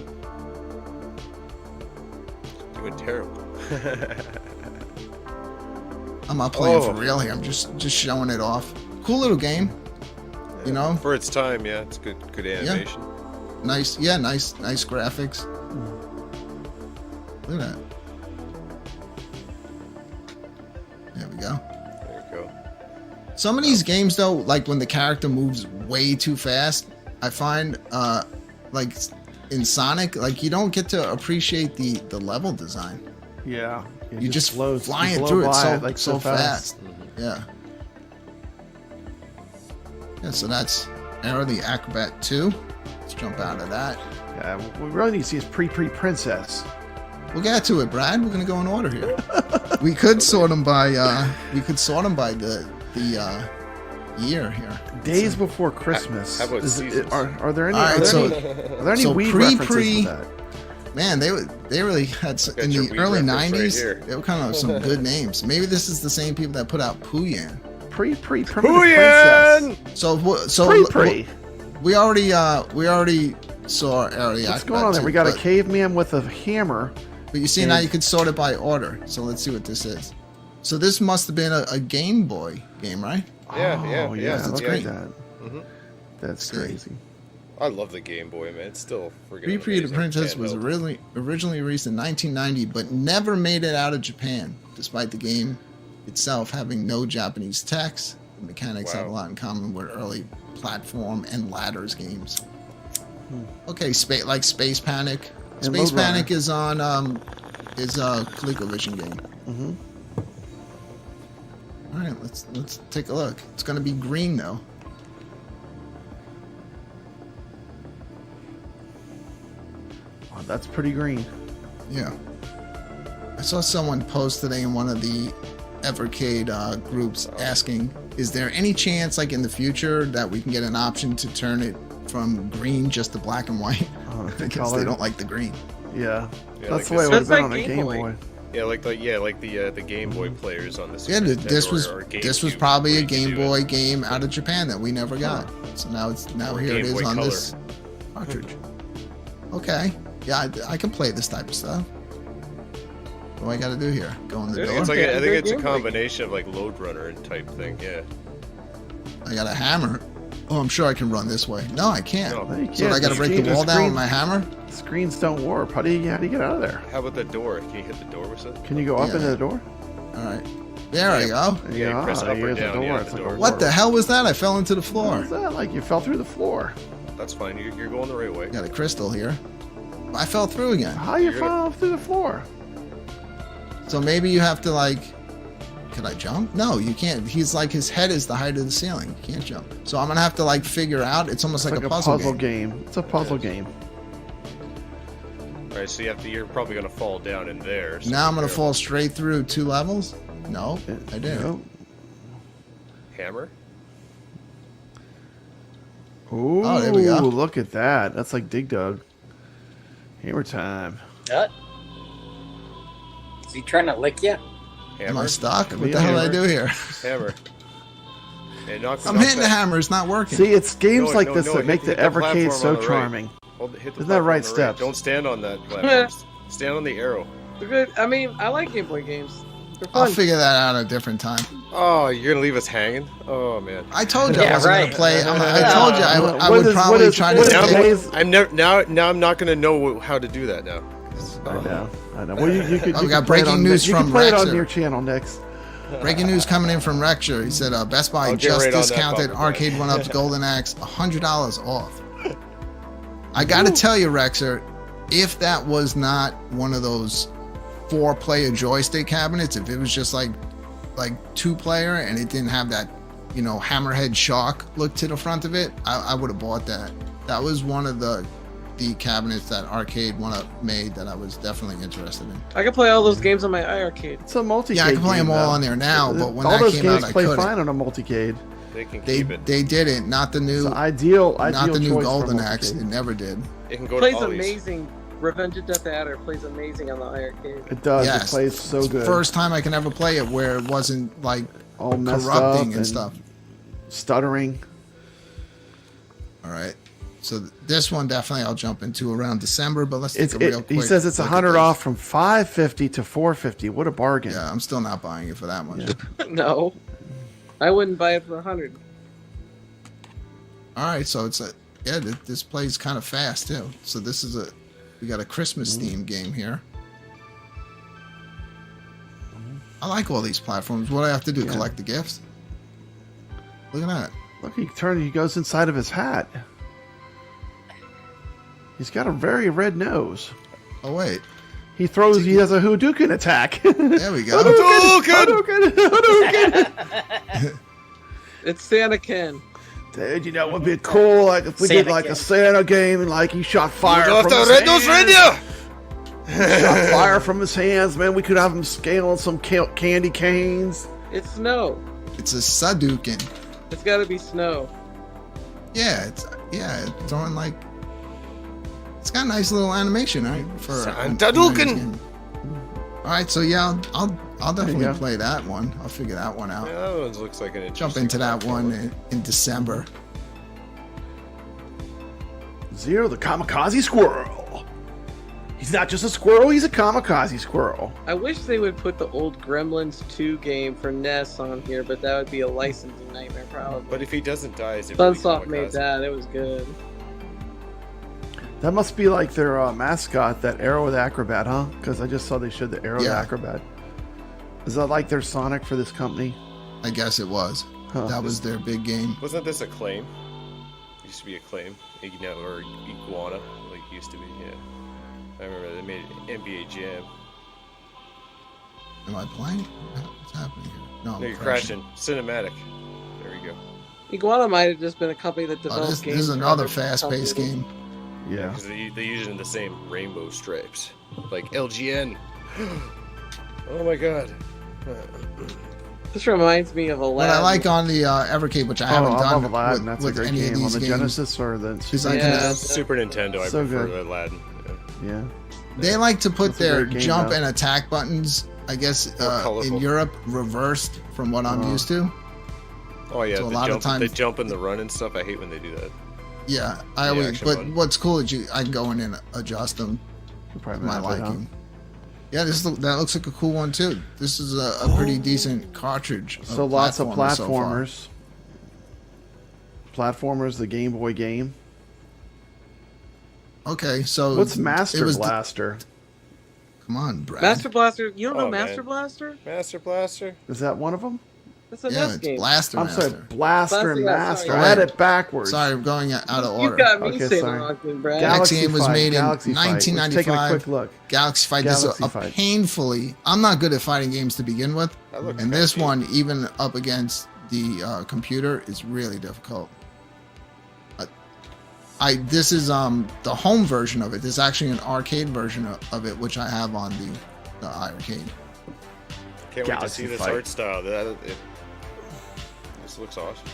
Doing terrible. I'm not playing Oh. for real here. I'm just showing it off. Cool little game. You know, For its time, yeah, it's good animation. nice graphics. Look at that. There we go. There you go. Some of these games though, like when the character moves way too fast, I find like in Sonic, like you don't get to appreciate the level design. Yeah. It You just flows. flying You blow through it by so like so fast. Mm-hmm. Yeah. Yeah, so that's Era the Acrobat 2. Let's jump out of that. Yeah, we really need to see his pre-princess. We'll get to it, Brad. We're gonna go in order here. We could sort them by the year here. Days before Christmas. how about seasons? Are there any? All right, are there so- any, are there any so weed pre- references with that? Man, they really had in your the weed early reference right '90s. here. They were kind of some good names. Maybe this is the same people that put out Pooyan. Primitive Pooyan! princess. So Pre. we already saw Era the What's Acrobat going on there? 2, We got a but- caveman with a hammer. But you see now you can sort it by order. So let's see what this is. So this must have been a Game Boy game, right? Yeah, Oh, yeah. That's Look great. at that. Mhm. That's See. crazy. I love the Game Boy, man. It's still freaking Pre-Pre the amazing. Princess was Handheld. originally released in 1990, but never made it out of Japan, despite the game itself having no Japanese text. The mechanics have a Wow. lot in common with early platform and ladders games. Okay, like Space Panic. And Space Load Panic is on is a ColecoVision game. Mm-hmm. All right, let's take a look. It's gonna be green though. Oh, that's pretty green. Yeah. I saw someone post today in one of the EVERCADE groups asking, is there any chance, like in the future, that we can get an option to turn it from green just to black and white? Oh, I guess color. they don't like the green. Yeah. Yeah, That's like the way it this- would have That's been like on a Game Game Boy. Boy. Yeah, like the Game Boy players on this. Yeah, this was probably a Game Boy game out of Japan that we never got. So now Or here it Game is Boy on Color. this cartridge. Okay, yeah, I can play this type of stuff. What do I got to do here? Go in the door. It's like Yeah, I think it's a Game Boy. combination of like Load Runner and type thing. Yeah. I got a hammer. Oh, I'm sure I can run this way. No, I can't. No. No, you So I can't. got to break the wall down with my hammer? Screens don't warp. How do you get out of there? How about the door? Can you hit the door with it? Can you go up Yeah. into the door? All right. There I go. Yeah, you press up or here's down, the yeah, door. the It's like door. a What the hell was that? I fell into the What floor. was that? Like you fell through the floor. That's fine. You're going the right way. Got a crystal here. I fell through again. How you You're gonna- fall through the floor? So maybe you have to like. Can I jump? No, you can't. He's like his head is the height of the ceiling. You can't jump. So I'm gonna have to like figure out. It's almost It's like a puzzle game. It's a puzzle game. All right, so you're probably gonna fall down in there. So Now I'm gonna be fall straight through 2 levels. No, I didn't. Nope. Hammer. Ooh, Oh, there we go. look at that. That's like Dig Dug. Hammer time. Is he trying to lick you? Am I Hammer. stuck? What be the a hell did I hammer. do here? Hammer. And knock, I'm knock hitting the that- hammer. It's not working. See, it's games No, like no, this no, that make the hit the Evercade platform so on the right. charming. Hit the Isn't that right platform on the steps? Don't stand on that platform. Stand on the arrow. They're good. I mean, I like Game Boy games. They're I'll fun. figure that out at a different time. Oh, you're gonna leave us hanging? Oh man. I told you I Yeah, wasn't right. gonna play. I Yeah. told you I What would is- probably what is- try to what is Now, stay. today's- I'm never now I'm not gonna know how to do that now. I know. Well, you could. Oh, you we got could play it breaking on- news you from can play it on Rexer. your channel next. Breaking news coming in from Rexer. He said Best Buy I'll get just right on that discounted bumper, Arcade man. 1-Up's Golden Axe $100 off. I gotta tell you, Rexer, if that was not one of those 4-player joystick cabinets, if it was just like 2-player and it didn't have that, hammerhead shock look to the front of it, I would have bought that. That was one of the the cabinets that Arcade made that I was definitely interested in. I can play all those games on my iArcade. It's a multi-cade. Yeah, I can play game, them all though. on there now, but when all that those came games out, I play couldn't. fine on a multicade. They can They keep it. they didn't. Not the new. It's ideal. Not the new choice for Golden Axe. multicade. It never did. It can go Plays to Ollie's. amazing. Revenge of Death Adder plays amazing on the iArcade. It does. Yes. It plays so It's good. First time I can ever play it where it wasn't like all messed corrupting up and stuff. stuttering. All right. So this one definitely I'll jump into around December, but let's take a real quick. He says it's look at 100 this. off from $550 to $450. What a bargain! Yeah, I'm still not buying it for that much. Yeah. No, I wouldn't buy it for 100. All right, so it's this plays kind of fast too. So this is we got a Christmas themed game here. I like all these platforms. What do I have to do? Yeah. Collect the gifts? Look at that. Look, he goes inside of his hat. He's got a very red nose. Oh wait, He has a Hadouken attack. there we go. Hadouken! Hadouken! It's Santa Ken. Dude, you know what would be cool? Like if we did Santa like Ken. a Santa game and like he shot fire Rudolph from the his Red-Nosed hands. Reindeer! Shot fire from his hands, man. We could have him scaling some candy canes. It's snow. It's a Sadukin. It's got to be snow. Yeah, it's throwing like. It's got a nice little animation, right? For Santa a Dukin. game. All right, so yeah, I'll definitely go. play that one. I'll figure that one out. Yeah, that one looks like an Jump interesting into that platform. one in December. Zero, the kamikaze squirrel. He's not just a squirrel, he's a kamikaze squirrel. I wish they would put the old Gremlins 2 game for NES on here, but that would be a licensing nightmare probably. But if he doesn't die, is it really Sunsoft made kamikaze? that. It was good. That must be like their mascot, that Arrow the Acrobat, huh? Because I just saw they showed the Arrow the Yeah. Acrobat. Is that like their Sonic for this company? I guess it was. Huh. That was their big game. Wasn't this Acclaim? It used to be Acclaim, or Iguana, like it used to be. Yeah, I remember they made NBA Jam. Am I playing? What's happening here? No, I'm No, you're crashing. Cinematic. There we go. Iguana might have just been a company that Oh, developed this games. is for another other fast-paced companies. game. Yeah. Because they use it in the same rainbow stripes, like LGN. Oh my god. This reminds me of What Aladdin. I like on the Evercade, which I haven't I love done Aladdin. That's a with great any of game on these the games, Genesis or the is I Yeah. can, that's- Super Nintendo, I So prefer good. Aladdin. Yeah. Yeah. they like to put That's a their great game, jump though. and attack buttons, I guess, More in colorful. Europe reversed from what I'm Oh. used to. Oh yeah, So a the lot of jump, times- the jump and the run and stuff. I hate when they do that. Yeah, I The always. action But button. what's cool is I can go in and adjust them You're to probably my not that, huh? liking. Yeah, that looks like a cool one too. This is a pretty decent cartridge. So lots of platformers so far. platformers. Platformers, the Game Boy game. Okay, so What's it Master was Blaster? Come on, Brad. Master Blaster. You don't know Oh, man. Master Blaster? Master Blaster. Is that one of them? That's a Yeah, NES it's game. Blaster I'm Master. sorry, Blaster Blaster, and yeah, Master. sorry. I had it backwards. Sorry, I'm going out of You order. got me Okay, saying the sorry. wrong thing, Brad. Galaxy Next game was Fight, made in Galaxy Fight. Let's take a 1995. quick look. Galaxy Fight. This Galaxy is a Fight. painfully. I'm not good at fighting games to begin with, That looked and this kinda one, even up against the computer, is really difficult. This is the home version of it. There's actually an arcade version of it, which I have on the iArcade. Can't wait to Galaxy see this Fight. art style. This looks awesome.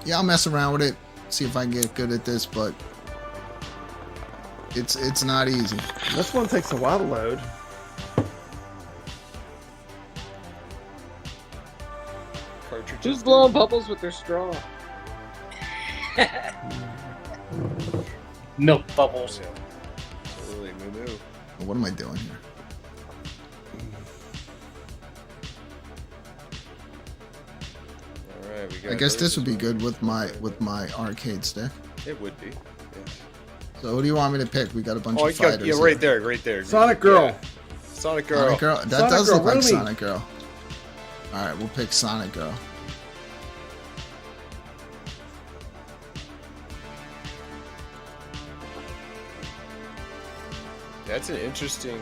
Yeah, I'll mess around with it, see if I can get good at this, but it's not easy. This one takes a while to load. Cartridges. Who's blowing bubbles with their straw? Milk bubbles. Yeah. Totally moo-moo. What am I doing here? All right, we got. I guess those this as would be well. good with my arcade stick. It would be. Yeah. So what do you want me to pick? We got a bunch Oh, of you got, fighters. yeah, right there, right there. Sonic Girl. Yeah. Sonic Girl. Sonic Girl. That Sonic does Girl, look like Ruby. Sonic Girl. All right, we'll pick Sonic Girl. That's an interesting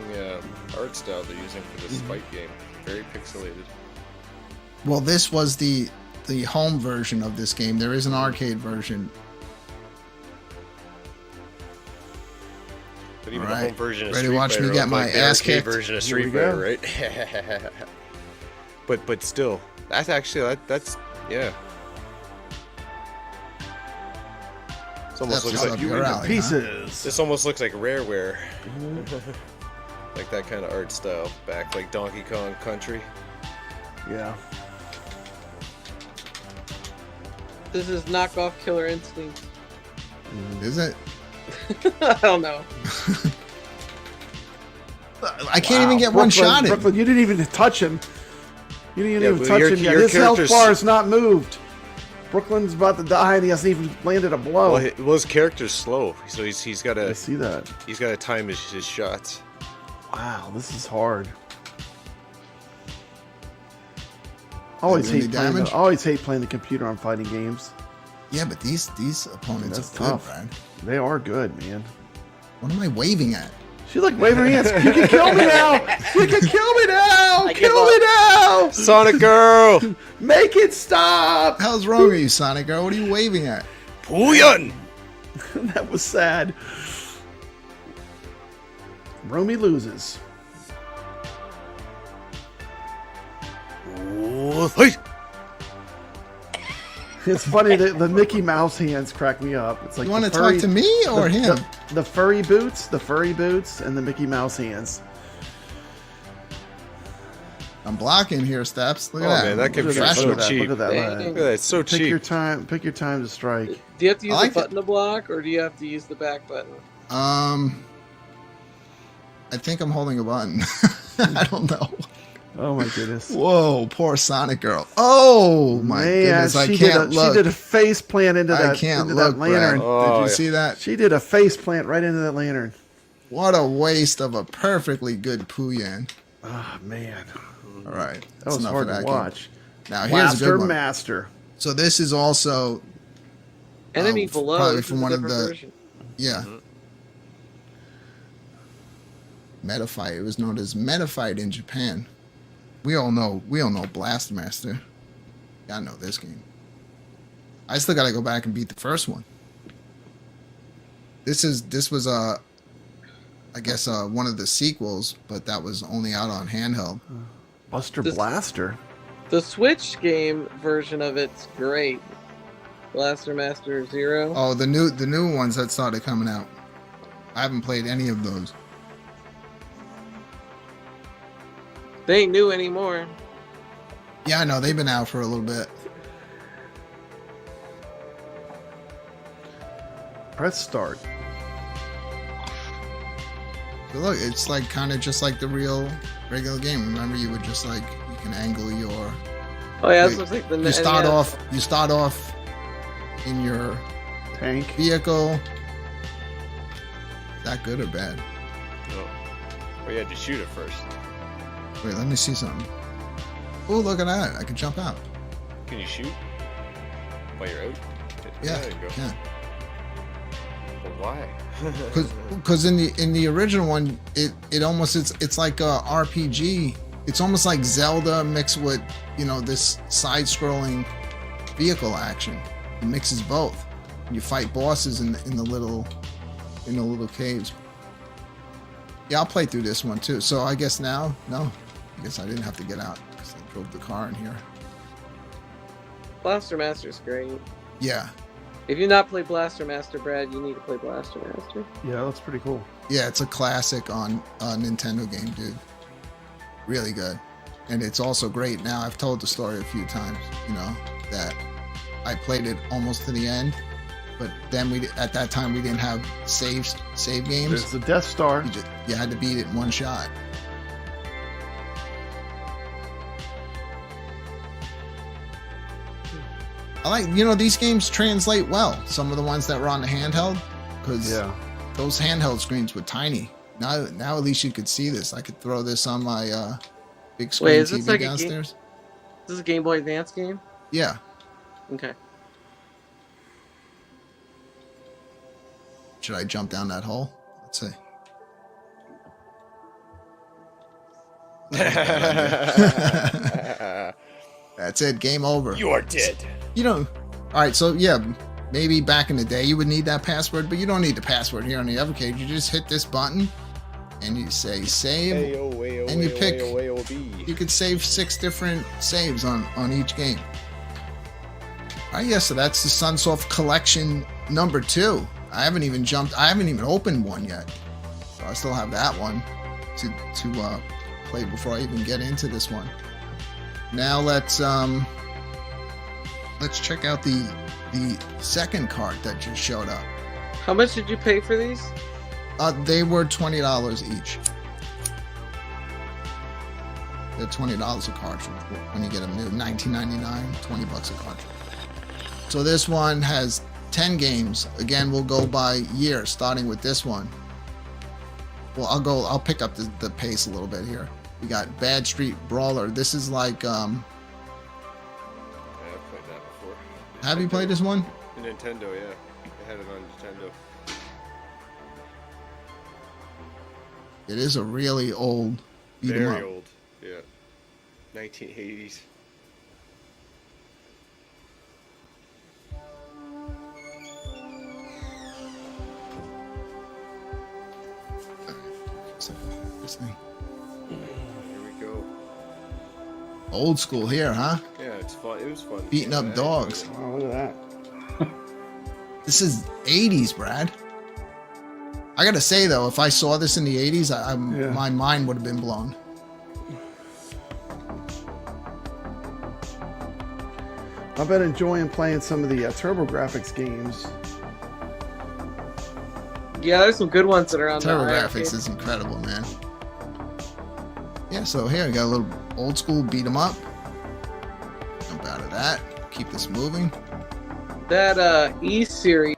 art style they're using for this fight game. Very pixelated. Well, this was the home version of this game. There is an arcade version But even All the right. home version of Ready to Street watch me Fighter get was my like the ass arcade kicked? version of Here we Street go. Fighter, right? but still, that's actually that's yeah. It almost That's looks up like your alley, huh? Pieces. this almost looks like Rareware, like that kind of art style back, like Donkey Kong Country. Yeah. This is knockoff Killer Instinct. Is it? I don't know. I can't even get one Brooklyn, shot in. Brooklyn, you didn't even touch him. You didn't Yeah, even but touch your- him yet. your His health character's- bar is not moved. Brooklyn's about to die, and he hasn't even landed a blow. Well, his character's slow, so he's got I to see that. time his shots. Wow, this is hard. Always Any hate playing. damage? Always hate playing the computer on fighting games. Yeah, but these opponents That's are good, tough. Brad. They are good, man. What am I waving at? She's like waving her hands. You can kill me now. You can kill me now. I give Kill me now. Sonic Girl, Make it stop. How's wrong with you, Sonic Girl? What are you waving at? Puyan. That was sad. Romy loses. Hey. It's funny that the Mickey Mouse hands crack me up. It's like You want the to furry- talk to me or him? The furry boots, and the Mickey Mouse hands. I'm blocking here, Steps. Look at Oh, that. man, that Look at computer's that, so look at that, cheap. Look at that. Dang. lad. Look at that, it's so Pick cheap. your time. Pick your time to strike. Do you have to use I like the button to block, or do you have to use the back button? I think I'm holding a button. I don't know. Oh my goodness. Whoa, poor Sonic Girl. Oh my goodness, I can't look. She did a face plant into that, I can't into look, that lantern. Brad. Oh, Did you yeah. see that? She did a face plant right into that lantern. What a waste of a perfectly good Puyan. Oh man, All right, that that's was enough hard of to that game. watch. Now here's a Blaster good one. Master. So this is also Enemy below. probably This from is a one of different the version. yeah. Metafight. It was known as Metafight in Japan. We all know Blaster Master. I know this game. I still gotta go back and beat the first one. This was I guess one of the sequels, but that was only out on handheld. Buster This- Blaster. The Switch game version of it's great. Blaster Master Zero. Oh, the new ones that started coming out. I haven't played any of those. They ain't new anymore. Yeah, I know they've been out for a little bit. Press start. But look, it's like kind of just like the regular game. Remember, you would just like you can angle your. Oh yeah, Wait, this looks like the You start NES. off. You start off in your Tank. vehicle. Is that good or bad? Oh. Well, you had to shoot it first. Wait, let me see something. Oh, look at that! I can jump out. Can you shoot while you're out? Yeah, There you go. yeah. Well, why? Because in the original one, it almost it's like a RPG. It's almost like Zelda mixed with this side-scrolling vehicle action. It mixes both. You fight bosses in the little caves. Yeah, I'll play through this one too. So I guess now, no, I guess I didn't have to get out because I drove the car in here. Blaster Master's great. Yeah, If you not play Blaster Master, Brad, you need to play Blaster Master. Yeah, that's pretty cool. yeah, it's a classic on a Nintendo game, dude. Really good, and it's also great. Now I've told the story a few times, that I played it almost to the end, but then at that time we didn't have save games. There's the Death Star. You had to beat it in one shot. I like, these games translate well. Some of the ones that were on the handheld, because those handheld screens were tiny. Now at least you could see this. I could throw this on my big screen Wait, is this TV like downstairs. Is this a Game Boy Advance game? Yeah. Okay. Should I jump down that hole? Let's see. That's it. Game over. You are dead. All right. So yeah, maybe back in the day you would need that password, but you don't need the password here on the EVERCADE. You just hit this button and you say save, and you pick. You could save 6 different saves on each game. All right, yeah, so that's the Sunsoft Collection number 2. I haven't even opened one yet. So I still have that one to play before I even get into this one. Now let's check out the second cart that just showed up. How much did you pay for these? They were $20 each. They're $20 a cartridge when you get them new. $19.99, $20 a cartridge. So this one has 10 games. Again, we'll go by year, starting with this one. Well, I'll pick up the pace a little bit here. We got Bad Street Brawler. This is like Yeah, I've played that before. Have you played this one? Nintendo, yeah. I had it on Nintendo. It is a really old beat 'em Very up. old, yeah. 1980s. This thing. Here we go. Old school here, huh? Yeah, it's fun. It was fun. Beating Yeah, up I enjoyed dogs. it. Oh, look at that. This is 80s, Brad. I gotta say though, if I saw this in the 80s, my mind would have been blown. I've been enjoying playing some of the TurboGrafx games. Yeah, there's some good ones that are on the TurboGrafx arcade. is incredible, man. Yeah, so here we got a little old school beat 'em up. Jump out of that. Keep this moving. That E series.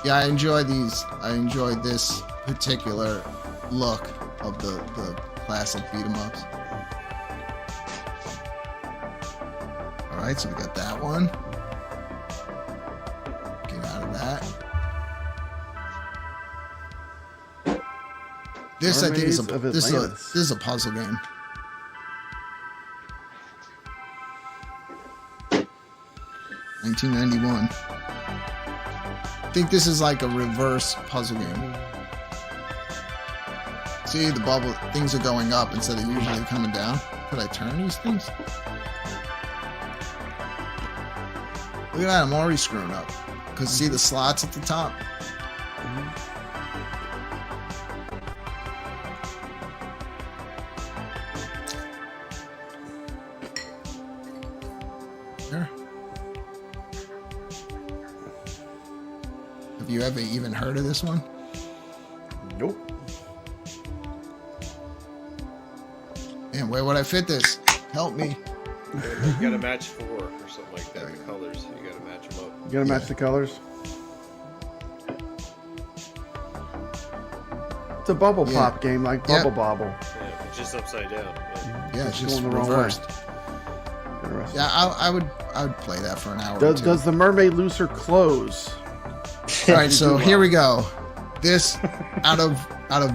Yeah, I enjoy these. I enjoy this particular look of the classic beat 'em ups. All right, so we got that one. Get out of that. This I think is Mermaids of this Atlantis. is a puzzle game. $1991. I think this is like a reverse puzzle game. See, the bubble things are going up instead of usually coming down. Could I turn these things? Look at that, I'm already screwing up. Because see the slots at the top? There. Have you ever even heard of this one? Nope. Man, where would I fit this? Help me. You gotta match 4 or something like that. The colors, you gotta match them up. You gotta match the colors. It's a bubble pop game, like Bubble Bobble. Yeah, it's just upside down. Yeah. Yeah, it's It's just going the wrong way. reversed. Interesting. Yeah, I would play that for an hour. or Does, two. does the mermaid lose her clothes? All right, so here we go. This out of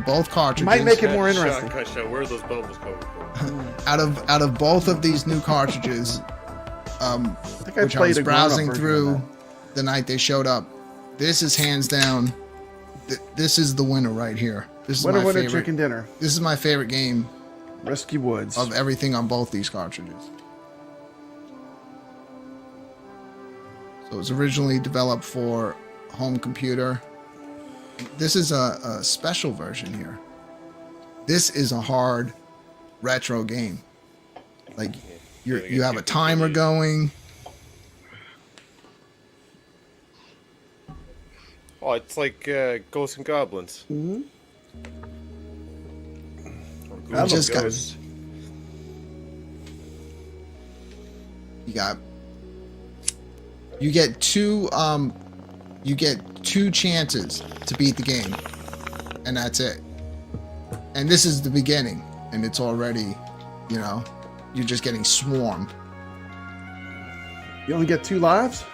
both cartridges. Might make it more interesting. Shot, where are those bubbles coming from? out of both of these new cartridges, I think I which I played was a grown-up browsing version through of the night they showed up. This is hands down. This is the winner right here. This is that. Winner, my winner, favorite. chicken dinner. This is my favorite game Rescue Woods. of everything on both these cartridges. So It was originally developed for home computer. This is a special version here. This is a hard retro game. Like you have a timer going. Oh, it's like Ghosts and Goblins. Mm-hmm. I just got. You get two chances to beat the game, and that's it. And this is the beginning, and it's already, you know, you're just getting swarmed. You only get 2 lives?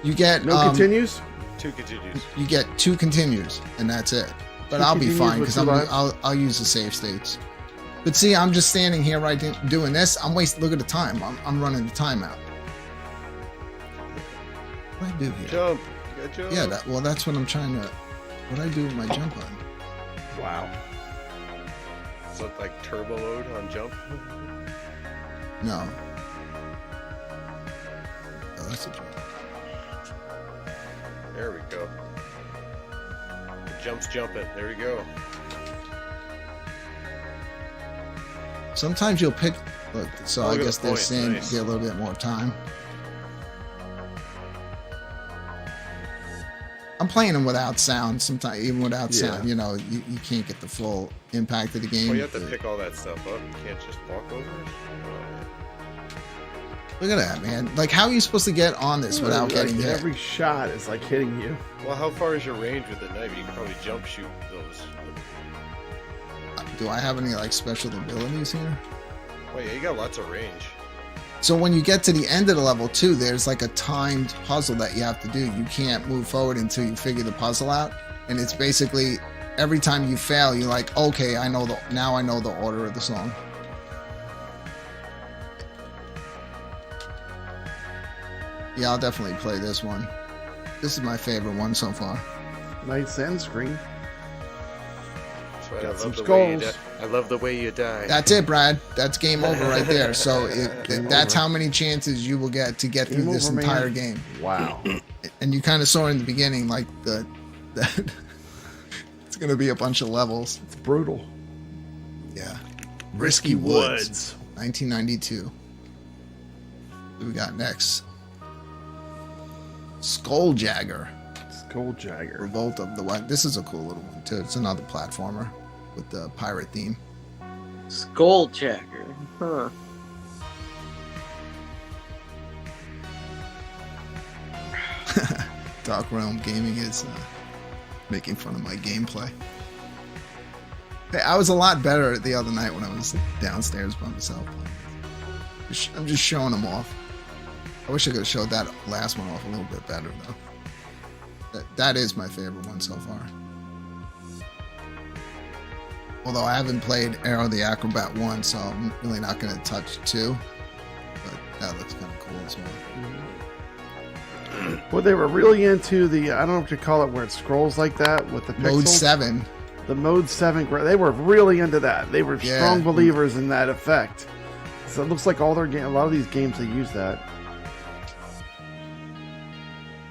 You get No continues? 2 continues. You get 2 continues, and that's it. But 2 I'll be continues fine with because 2 lives? I'll use the save states. But see, I'm just standing here doing this. I'm wasting. Look at the time. I'm running the timeout. What do I do here? Jump. You gotta jump. Yeah, that's what I'm trying to. What do I do with my jump button? Wow. Is it like turbo mode on jump? No. Oh, that's a jump. There we go. The jump's jumping. There we go. Sometimes you'll pick. Look, so Look I at guess the they're points, saying nice. get a little bit more time. I'm playing them without sound. Sometimes even without sound, you know, you can't get the full impact of the game. Well, you have to pick all that stuff up. You can't just walk over it. Look at that, man. Like, how are you supposed to get on this without Like, getting hit? every shot is like hitting you. Well, how far is your range with the knife? You can probably jump shoot those. Do I have any like special abilities here? Oh yeah, you got lots of range. So when you get to the end of the level too, there's like a timed puzzle that you have to do. You can't move forward until you figure the puzzle out. And it's basically every time you fail, you're like, okay, now I know the order of the song. Yeah, I'll definitely play this one. This is my favorite one so far. Nice end screen. That's right. Got I some love the way you skulls. I love the way you die. That's it, Brad. That's game over right there. So that's how many chances you will get to get through Game this over, man. entire game. Wow. And you kind of saw in the beginning, like that it's gonna be a bunch of levels. It's brutal. Yeah. Risky Woods, 1992. What do we got next? Skulljagger, Skulljagger. Revolt of the Wild. This is a cool little one too. It's another platformer with the pirate theme. Skulljagger. Huh. Dark Realm Gaming is making fun of my gameplay. Hey, I was a lot better the other night when I was downstairs by myself playing. I'm just showing them off. I wish I could have showed that last one off a little bit better though. That is my favorite one so far. Although I haven't played Arrow the Acrobat 1, so I'm really not going to touch 2. But that looks kind of cool as well. Well, they were really into the, I don't know what you call it, where it scrolls like that with the pixels. Mode 7. The Mode 7, they were really into that. They were Yeah. strong believers in that effect. So it looks like all their a lot of these games, they use that.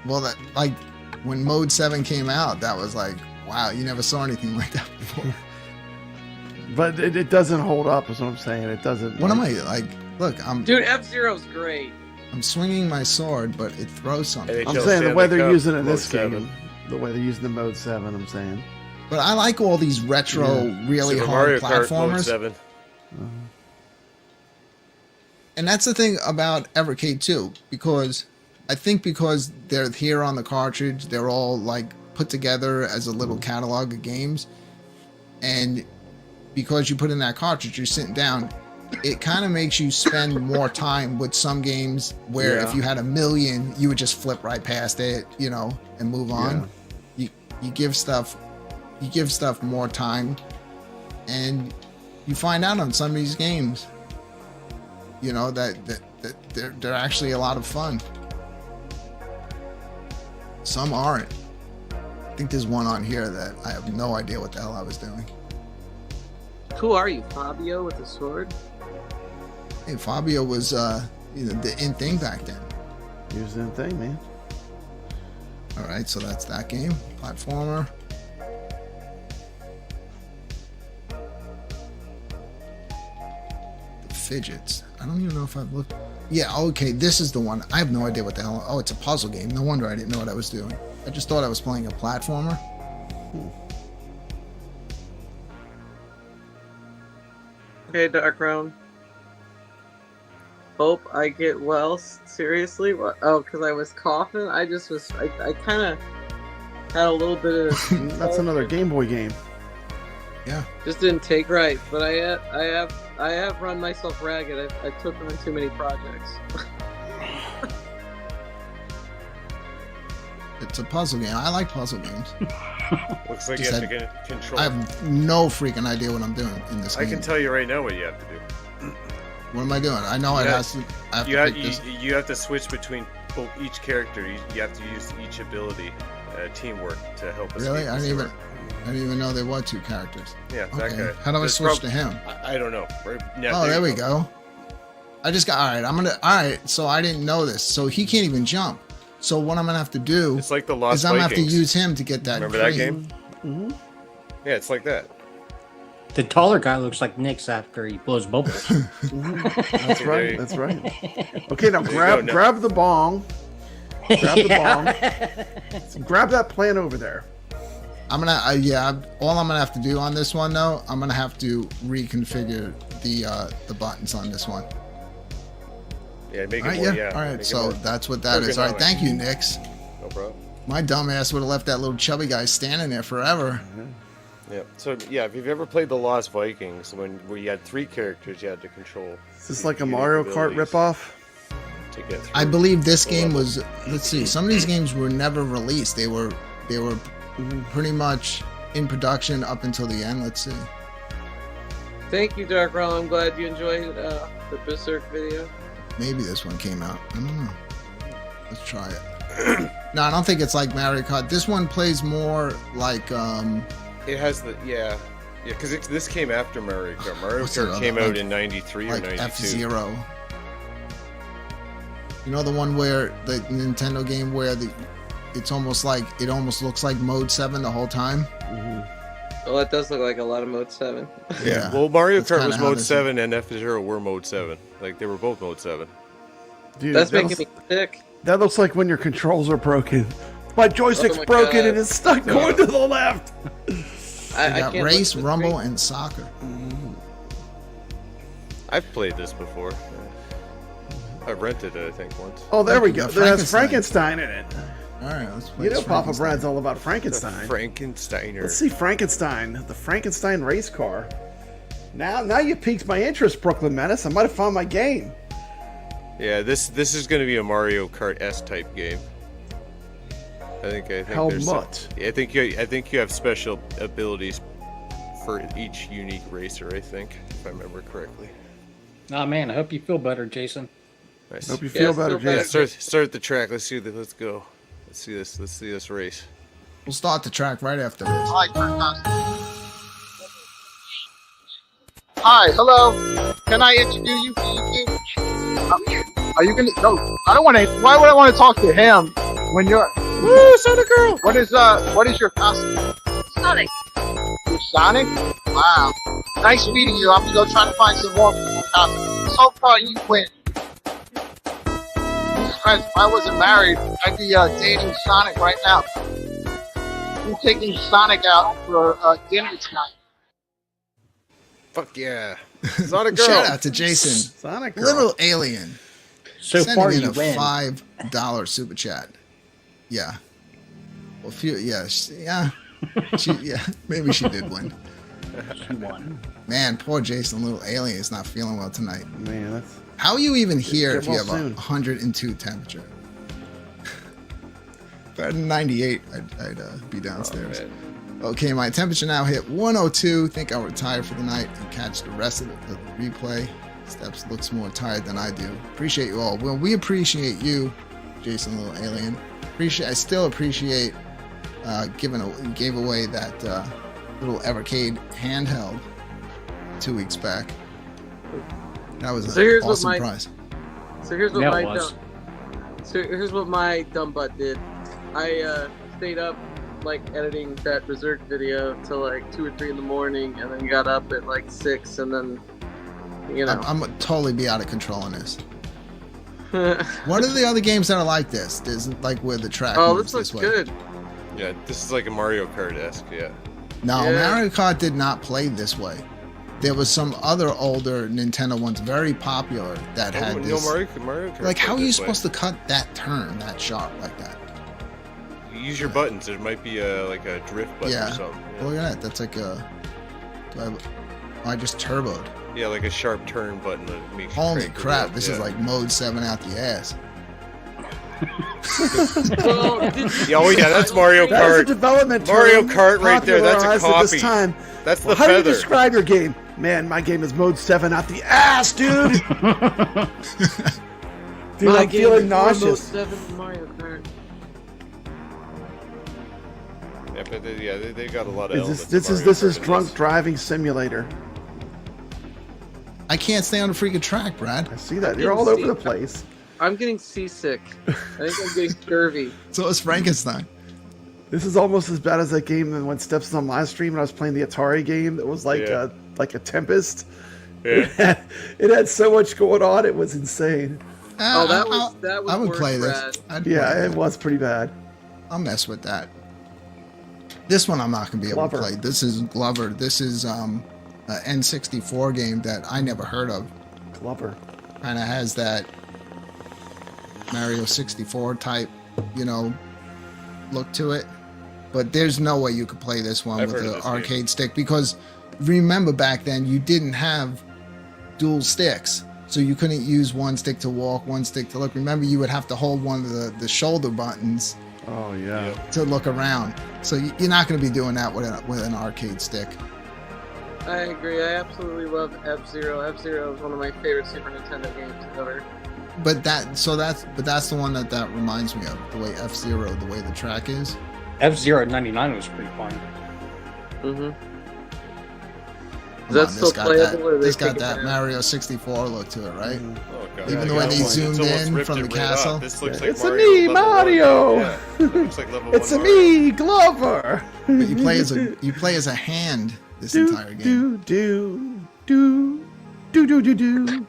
Well, that like when Mode 7 came out, that was like, wow, you never saw anything like that before. But it doesn't hold up, is what I'm saying. It doesn't. What am I like? Look, Dude, F-Zero's great. I'm swinging my sword, but it throws something. And I'm They'll saying the stand way the they're cup, using it in Mode this 7. game. The way they're using the Mode 7, I'm saying. But I like all these retro, really Super hard Mario Kart Mode platformers. 7. And that's the thing about EVERCADE too, because I think because they're here on the cartridge, they're all like put together as a little catalog of games. And because you put in that cartridge, you're sitting down, it kind of makes you spend more time with some games where if you had a million, you would just flip right past it, you know, and move on. You give stuff more time, and you find out on some of these games, you know, that they're actually a lot of fun. Some aren't. I think there's one on here that I have no idea what the hell I was doing. Who are you, Fabio with the sword? Hey, Fabio was you know, the in thing back then. Here's the thing, man. All right, so that's that game. Platformer. The fidgets. I don't even know if I've looked. Yeah, okay, this is the one. I have no idea what the hell. Oh, it's a puzzle game. No wonder I didn't know what I was doing. I just thought I was playing a platformer. Okay, Dark Realm. Hope I get well. Seriously? What? Oh, because I was coughing? I kind of had a little bit of... That's another Game Boy game. Yeah. Just didn't take right, but I have run myself ragged. I took on too many projects. It's a puzzle game. I like puzzle games. Looks like Just you have to get control. I have no freaking idea what I'm doing in this game. I can tell you right now what you have to do. What am I doing? I know it has to. I have to pick this. You have to switch between each character. You have to use each ability, teamwork to help us. Really? I didn't even know there were two characters. Yeah, Okay. that guy. How do I switch to him? I don't know. Now, Oh, there we go. I just got. All right. So I didn't know this. So he can't even jump. So what I'm gonna have to do It's like the Lost is I'm gonna have to Vikings. use him to get that. Remember that crate. game? Mm-hmm. Yeah, it's like that. The taller guy looks like Nick's after he blows bubbles. That's right. That's right. Okay, now you grab go. grab the bong. Grab the Yeah. bong. Grab that plant over there. I'm gonna. All I'm gonna have to do on this one though, I'm gonna have to reconfigure the buttons on this one. Yeah, make it All right. more. Yeah. Yeah. All right. make it So more that's what that is. All right. ergonomic. Thank you, Nix. No problem. My dumb ass would have left that little chubby guy standing there forever. Yeah. So yeah, if you've ever played the Lost Vikings, where you had 3 characters you had to control. Is this like a unique Mario Kart abilities ripoff? To get through. I believe this the game level. was. Let's see. Some of these games were never released. They were pretty much in production up until the end. Let's see. Thank you, Dark Realm. I'm glad you enjoyed the Berserk video. Maybe this one came out. I don't know. Let's try it. No, I don't think it's like Mario Kart. This one plays more like It has the because this came after Mario Kart. Mario What's that Kart other- came like- out in '93 or like '92. F-Zero. You know the one where the Nintendo game where it almost looks like Mode 7 the whole time. Well, that does look like a lot of Mode 7. Yeah. Well, Mario That's Kart kinda was how Mode this is. 7 and F-Zero were Mode 7. Like they were both Mode 7. Dude, That's that making me sick. That looks like when your controls are broken. My joystick's Oh my broken God. and it's stuck going to the left. I I got can't race, look at the rumble, screen. and soccer. I've played this before. I rented it, I think, once. Oh, there we go. Got That has Frankenstein. Frankenstein in it. All right, let's play. You know, this Papa Frankenstein. Brad's all about The Frankenstein. Frankensteiner. Let's see Frankenstein, the Frankenstein race car. Now you piqued my interest, Brooklyn Menace. I might have found my game. Yeah, this is going to be a Mario Kart S type game. I think How there's much? I think you have special abilities for each unique racer. I think, if I remember correctly. Oh man, I hope you feel better, Jason. Nice. Hope you Yeah, feel still better, better. Yeah, Jason. start the track. Let's go. Let's see this race. We'll start the track right after this. Hi, Hi, hello. Can I interview you for YouTube? Are you gonna? No, I don't want to. Why would I want to talk to him when you're? Woo, Sonic Girl. What is your costume? Sonic. You're Sonic? Wow. Nice meeting you. I'm gonna go try to find some more costumes. So far, you win. Jesus Christ, if I wasn't married, I'd be dating Sonic right now. I'm taking Sonic out for dinner tonight. Fuck yeah, Sonic Girl. Shout out to Jason, Sonic Girl. little alien. So Sending far in you a win. $5 super chat. Yeah. Well, maybe she did win. You won. Man, poor Jason, little alien, is not feeling well tonight. Man, that's How are you even here Get if you well have soon. 102 temperature? If I had 98, I'd be downstairs. Okay, my temperature now hit 102. Think I'll retire for the night and catch the rest of the replay. Steps looks more tired than I do. Appreciate you all. Well, we appreciate you, Jason, little alien. I still appreciate gave away that little EVERCADE handheld 2 weeks back. That was So an here's what awesome my- prize. So here's what Yeah, my it was. So here's what my dumb butt did. I stayed up like editing that Berserk video till like 2 or 3 in the morning, and then got up at like 6, and then I'm gonna totally be out of control in this. What are the other games that are like this? There's like where the track moves this looks way. good. Yeah, this is like a Mario Kart-esque, yeah. No, Yeah. Mario Kart did not play this way. There was some other older Nintendo ones very popular that had No, this. Mario Kart Like, how are played you this way. supposed to cut that turn that sharp like that? You use your buttons. There might be like a drift button Yeah. or something. Look at that. That's like a. I just turboed. Yeah, like a sharp turn button that makes you Holy crank the crap! wheel. This is like mode 7 out the ass. Well, Oh yeah, that's Mario That is a Kart. development term Mario Kart right there, that's a popularized at copy. this time. That's Well, the how do you feather. describe your game? Man, my game is mode 7 out the ass, dude. Dude, my I'm game feeling is more Mode nauseous. 7 Mario Kart. Yeah, but they got a lot of Is elements. this of is Mario this is Kart in drunk this. driving simulator. I can't stay on the freaking track, Brad. I see that. You're all over the place. I'm getting seasick. I think I'm getting scurvy. So it's Frankenstein. This is almost as bad as that game that when Steps on live stream when I was playing the Atari game that was like Yeah. a Tempest. Yeah. It had so much going on. It was insane. Oh, that was I would worse, play this. Brad. I'd play Yeah, that. it was pretty bad. I'll mess with that. This one I'm not gonna be able Glover. to play. This is Glover. This is a N64 game that I never heard of. Glover. Kind of has that Mario 64 type, look to it. But there's no way you could play this one I've with heard of an this game. arcade stick because remember back then you didn't have dual sticks. So you couldn't use one stick to walk, one stick to look. Remember, you would have to hold one of the shoulder buttons Oh yeah. to look around. So you're not going to be doing that with an arcade stick. I agree. I absolutely love F-Zero. F-Zero is one of my favorite Super Nintendo games ever. But that's the one that reminds me of the way F-Zero, the way the track is. F-Zero 99 was pretty fun. Mm-hmm. Come that on, still playable, or they This got take it that down? Mario 64 look to it, right? Oh, God. Even the way they It's zoomed almost in ripped from it the right castle. off. This looks Yeah, like it's a Mario me, level Mario. 1. Yeah, it looks like level It's a 1 Mario. me, Glover. But you play as a hand this entire game. Do do do do do do do do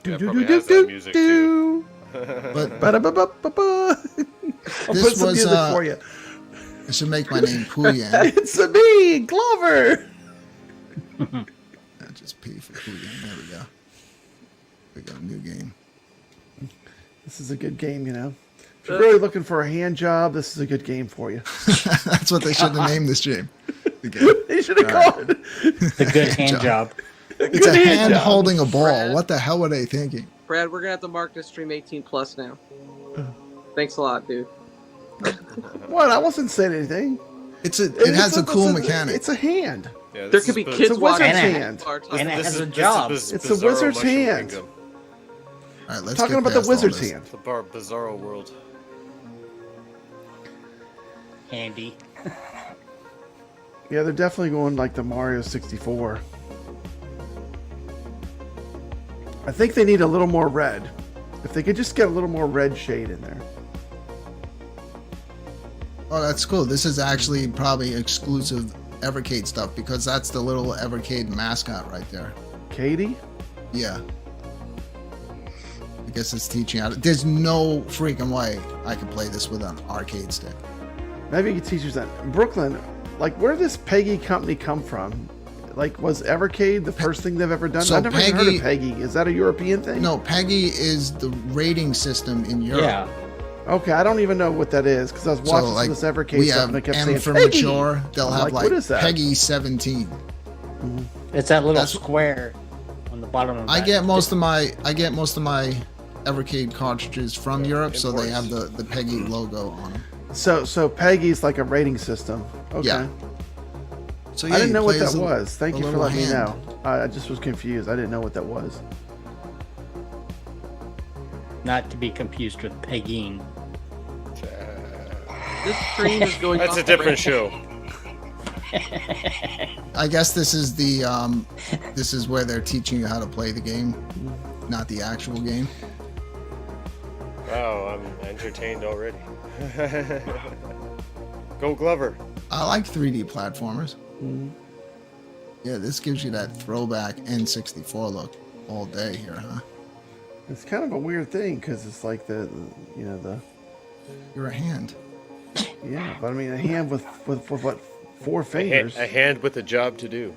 Yeah, do probably do has that do music, do. But Ba-da-ba-ba-ba-ba. I'll This put some was, music for you. I should make my name Puyan. It's a me, Glover. Just P for Puyan. There we go. We got a new game. This is a good game, If you're really looking for a hand job, this is a good game for you. That's what they should have named this game. The game. They should have called it. The good hand job. It's a Good hand job. holding a ball. Brad. What the hell were they thinking? Brad, we're gonna have to mark this stream 18+ now. Thanks a lot, dude. What? I wasn't saying anything. It has a cool mechanic. It's a hand. Yeah, There this could be is kids It's a watching. wizard's And it- hand. And it This has is- a this is job. Biz- It's a Bizarro wizard's Mushroom hand. Kingdom. All right, let's Talking get about the past all wizard's this. hand. The Bizarro world. Handy. Yeah, they're definitely going like the Mario 64. I think they need a little more red. If they could just get a little more red shade in there. Oh, that's cool. This is actually probably exclusive EVERCADE stuff because that's the little EVERCADE mascot right there. Katie? Yeah. I guess it's teaching how to. There's no freaking way I could play this with an arcade stick. Maybe you could teach us that. Brooklyn, like, where did this Peggy company come from? Like, was EVERCADE the first thing they've ever done? So I've never even heard Peggy- of Peggy. Is that a European thing? No, PEGI is the rating system in Europe. Yeah. Okay, I don't even know what that is because I was watching some of this EVERCADE we stuff have and I kept M saying for Peggy. mature. They'll I'm have like, what is that? PEGI 17. It's that little That's- square on the bottom of I that. get most of my EVERCADE cartridges from Europe, so they have the PEGI logo on them. So Peggy's like a rating system. Okay. Yeah. So I didn't you know what play that as a- was. Thank a you for little letting me hand. know. I just was confused. I didn't know what that was. Not to be confused with Pegging. This stream is going. That's off a the different rails. show. I guess this is the this is where they're teaching you how to play the game, not the actual game. Wow, I'm entertained already. Go Glover. I like 3D platformers. Yeah, this gives you that throwback N64 look all day here, huh? It's kind of a weird thing because it's like the You're a hand. yeah, but I mean a hand with what, 4 fingers? A hand with a job to do.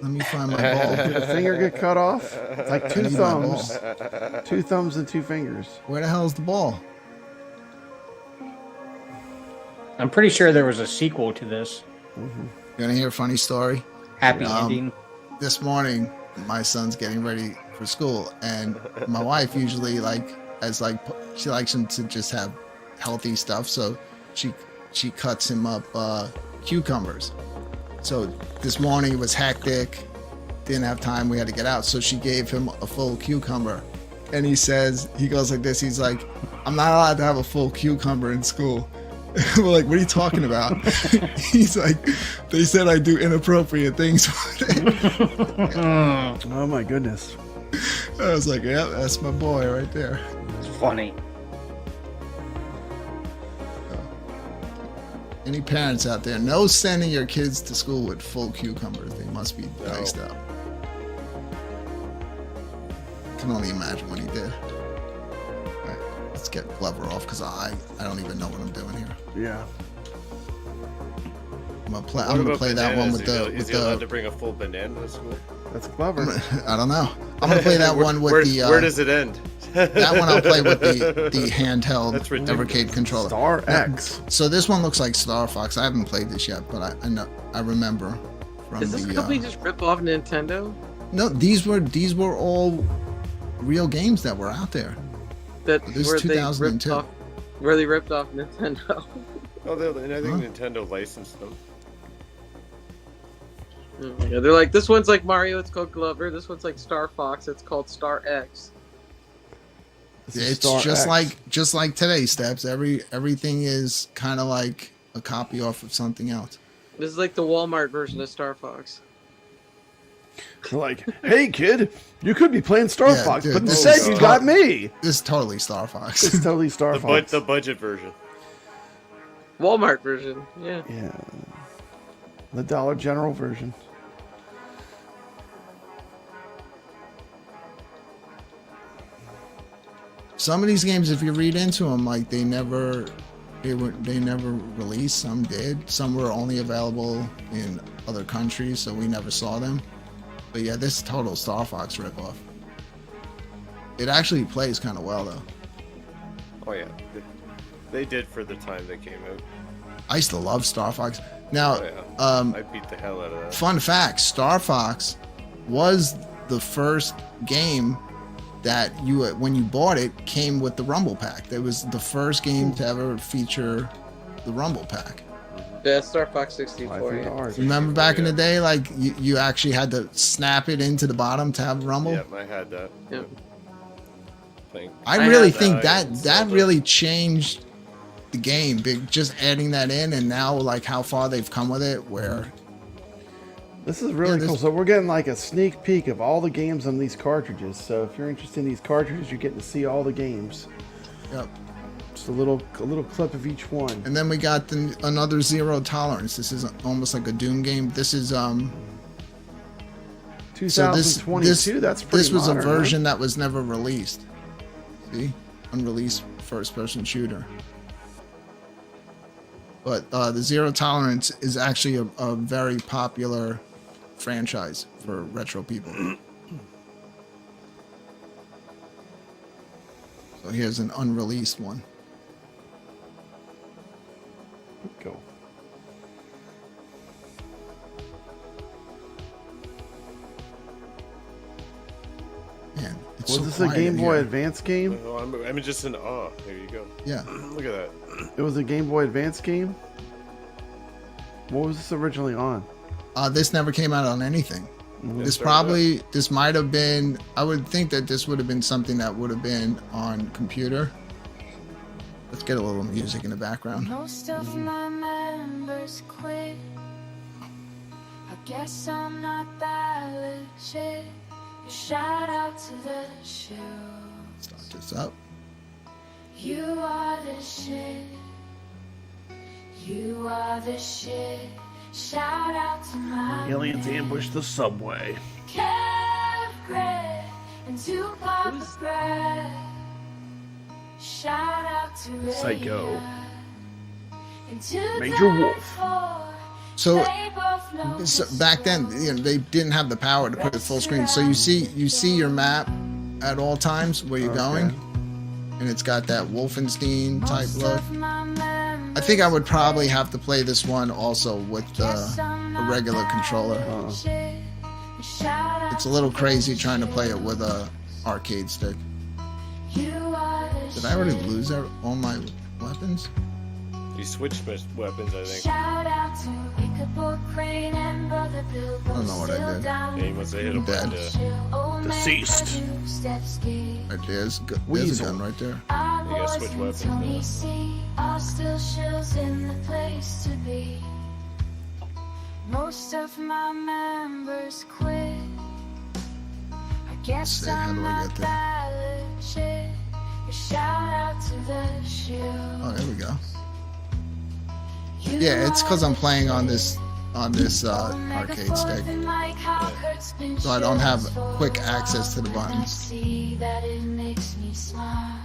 Let me find my ball. Did a finger get cut off? It's like 2 need my ball. thumbs, 2 thumbs and 2 fingers. Where the hell's the ball? I'm pretty sure there was a sequel to this. You wanna hear a funny story? Happy ending. This morning, my son's getting ready for school, and my wife usually she likes him to just have healthy stuff, so she cuts him up cucumbers. So this morning it was hectic, didn't have time, we had to get out, so she gave him a full cucumber, and he goes like this, he's like, I'm not allowed to have a full cucumber in school. We're like, what are you talking about? He's like, they said I do inappropriate things with it. Oh my goodness. I was like, yeah, that's my boy right there. It's funny. Any parents out there, no sending your kids to school with full cucumbers. They must be diced up. Can only imagine what he did. All right, let's get Glover off because I don't even know what I'm doing here. Yeah. I'm gonna play that one with the. Is he allowed to bring a full banana to school? That's clever. I don't know. I'm gonna play that one with the. Where does it end? That one I'll play with the handheld That's ridiculous. EVERCADE controller. Star X. So this one looks like Star Fox. I haven't played this yet, but I remember from Is this the. company just rip off Nintendo? No, these were all real games that were out there. That This is where they 2002. ripped off, where they ripped off Nintendo. Oh, and I think Nintendo licensed them. Yeah, they're like, this one's like Mario, it's called Glover. This one's like Star Fox, it's called Star X. It's Star just like today's steps. Everything is kind of like a copy off of something else. This is like the Walmart version of Star Fox. Like, hey kid, you could be playing Star Yeah, Fox, dude, but this instead is you got me. This is totally Star Fox. It's totally Star Fox. The budget version. Walmart version, yeah. Yeah. The Dollar General version. Some of these games, if you read into them, like they never released. Some did. Some were only available in other countries, so we never saw them. But yeah, this is total Star Fox ripoff. It actually plays kind of well though. Oh yeah, they did for the time they came out. I used to love Star Fox. Now, Oh, yeah. I beat the hell out of that. fun fact: Star Fox was the first game that when you bought it, came with the Rumble Pack. It was the first game to ever feature the Rumble Pack. Yeah, Star Fox 64. Yeah. Remember back in the day, like you actually had to snap it into the bottom to have Rumble. Yeah, I had that. Yeah. I really had think that. that really changed the game. Just adding that in, and now like how far they've come with it, where This is really cool. So we're getting like a sneak peek of all the games on these cartridges. So if you're interested in these cartridges, you're getting to see all the games. Yep. Just a little clip of each one. And then we got another Zero Tolerance. This is almost like a Doom game. This is 2022. That's pretty This was modern, a version that was never released. See, unreleased first-person shooter. But the Zero Tolerance is actually a very popular franchise for retro people. So here's an unreleased one. Go. Man, it's Was so this a quiet Game Boy here. Advance game? Oh, I'm just in awe. There you go. Yeah. Look at that. It was a Game Boy Advance game? What was this originally on? This never came out on anything. This might have been, I would think that this would have been something that would have been on computer. Let's get a little music in the background. Most of my members quit. I guess I'm not that legit. Shout out to the show. Start this up. You are the shit. You are the shit. Shout out to my Aliens ambush the subway. Kev Gray and to Papa Brad. Shout out to Psycho. Ray and to Major Die Wolf. For. So, They both know so back then, you know, they didn't have the power to put it full screen. So you see your map at all times where you're going, and it's got that Wolfenstein type look. I think I would probably have to play this one also with a regular controller. It's a little crazy trying to play it with a arcade stick. Did I already lose all my weapons? You switched weapons, I think. Shout out to Crane and Brother Bill. I don't know what I did. Yeah, you must have hit him Dead. Deceased. Right there's a gun right there. You gotta switch weapons now. Are still shills in the place to be. Most of my members quit. I guess How I'm do I not get there? that legit. A shout out to the shield. Oh, there we go. Yeah, it's because I'm playing on this arcade stick, so I don't have quick access to the buttons. See that it makes me smile.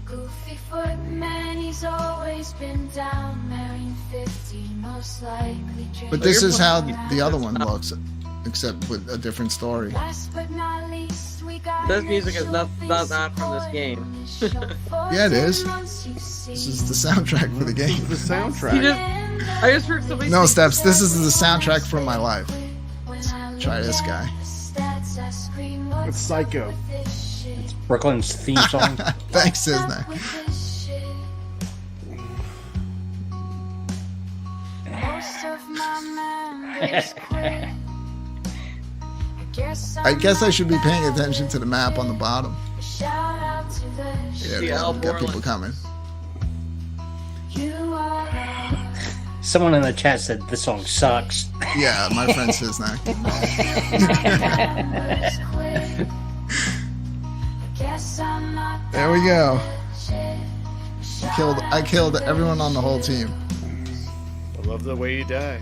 Goofy footman, he's always been down, marrying 50, most likely. But this is how the other one looks, except with a different story. Last but not least, we got This music is not from this game. Yeah, it is. This is the soundtrack for the game. The soundtrack. I just heard somebody. No, Steps, this is the soundtrack for my life. Try this guy. It's Psycho. Brooklyn's theme song. Thanks, Cisne. I guess I should be paying attention to the map on the bottom. Yeah, we got people coming. Someone in the chat said this song sucks. Yeah, my friend says that. There we go. I killed everyone on the whole team. I love the way you die.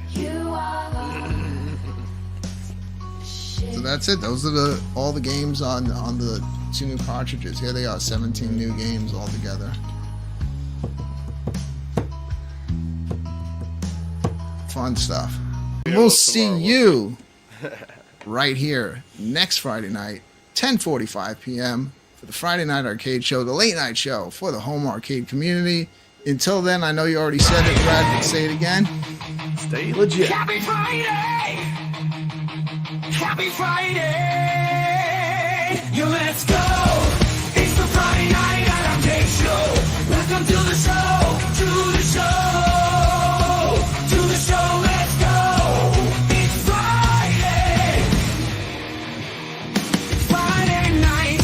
So that's it. Those are all the games on the 2 new cartridges. Here they are, 17 new games altogether. Fun stuff. We'll see you right here next Friday night, 10:45 p.m. for the Friday Night Arcade Show, the late night show for the home arcade community. Until then, I know you already said it, Brad, but say it again. Stay legit. Happy Friday! Happy Friday! Yo, let's go! It's the Friday Night Arcade Show. Welcome to the show, to the show, to the show. Let's go! It's Friday. It's Friday night,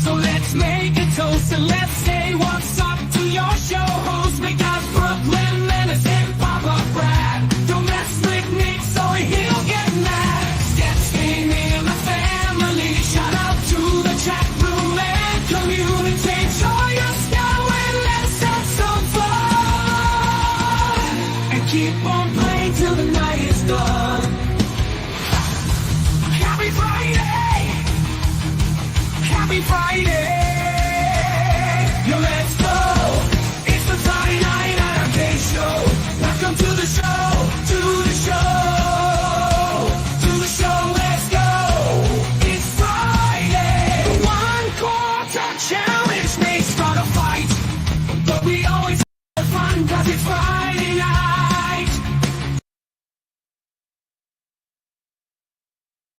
so let's make a toast and let's say what's up to your show host. We got Brooklyn, Menace, and Papa Brad. Don't mess with Nick, so he'll get mad. Steps came in the family. Shout out to the chat room and community. Show your skill and let's have some fun. And keep on playing till the night is done. Happy Friday! Happy Friday!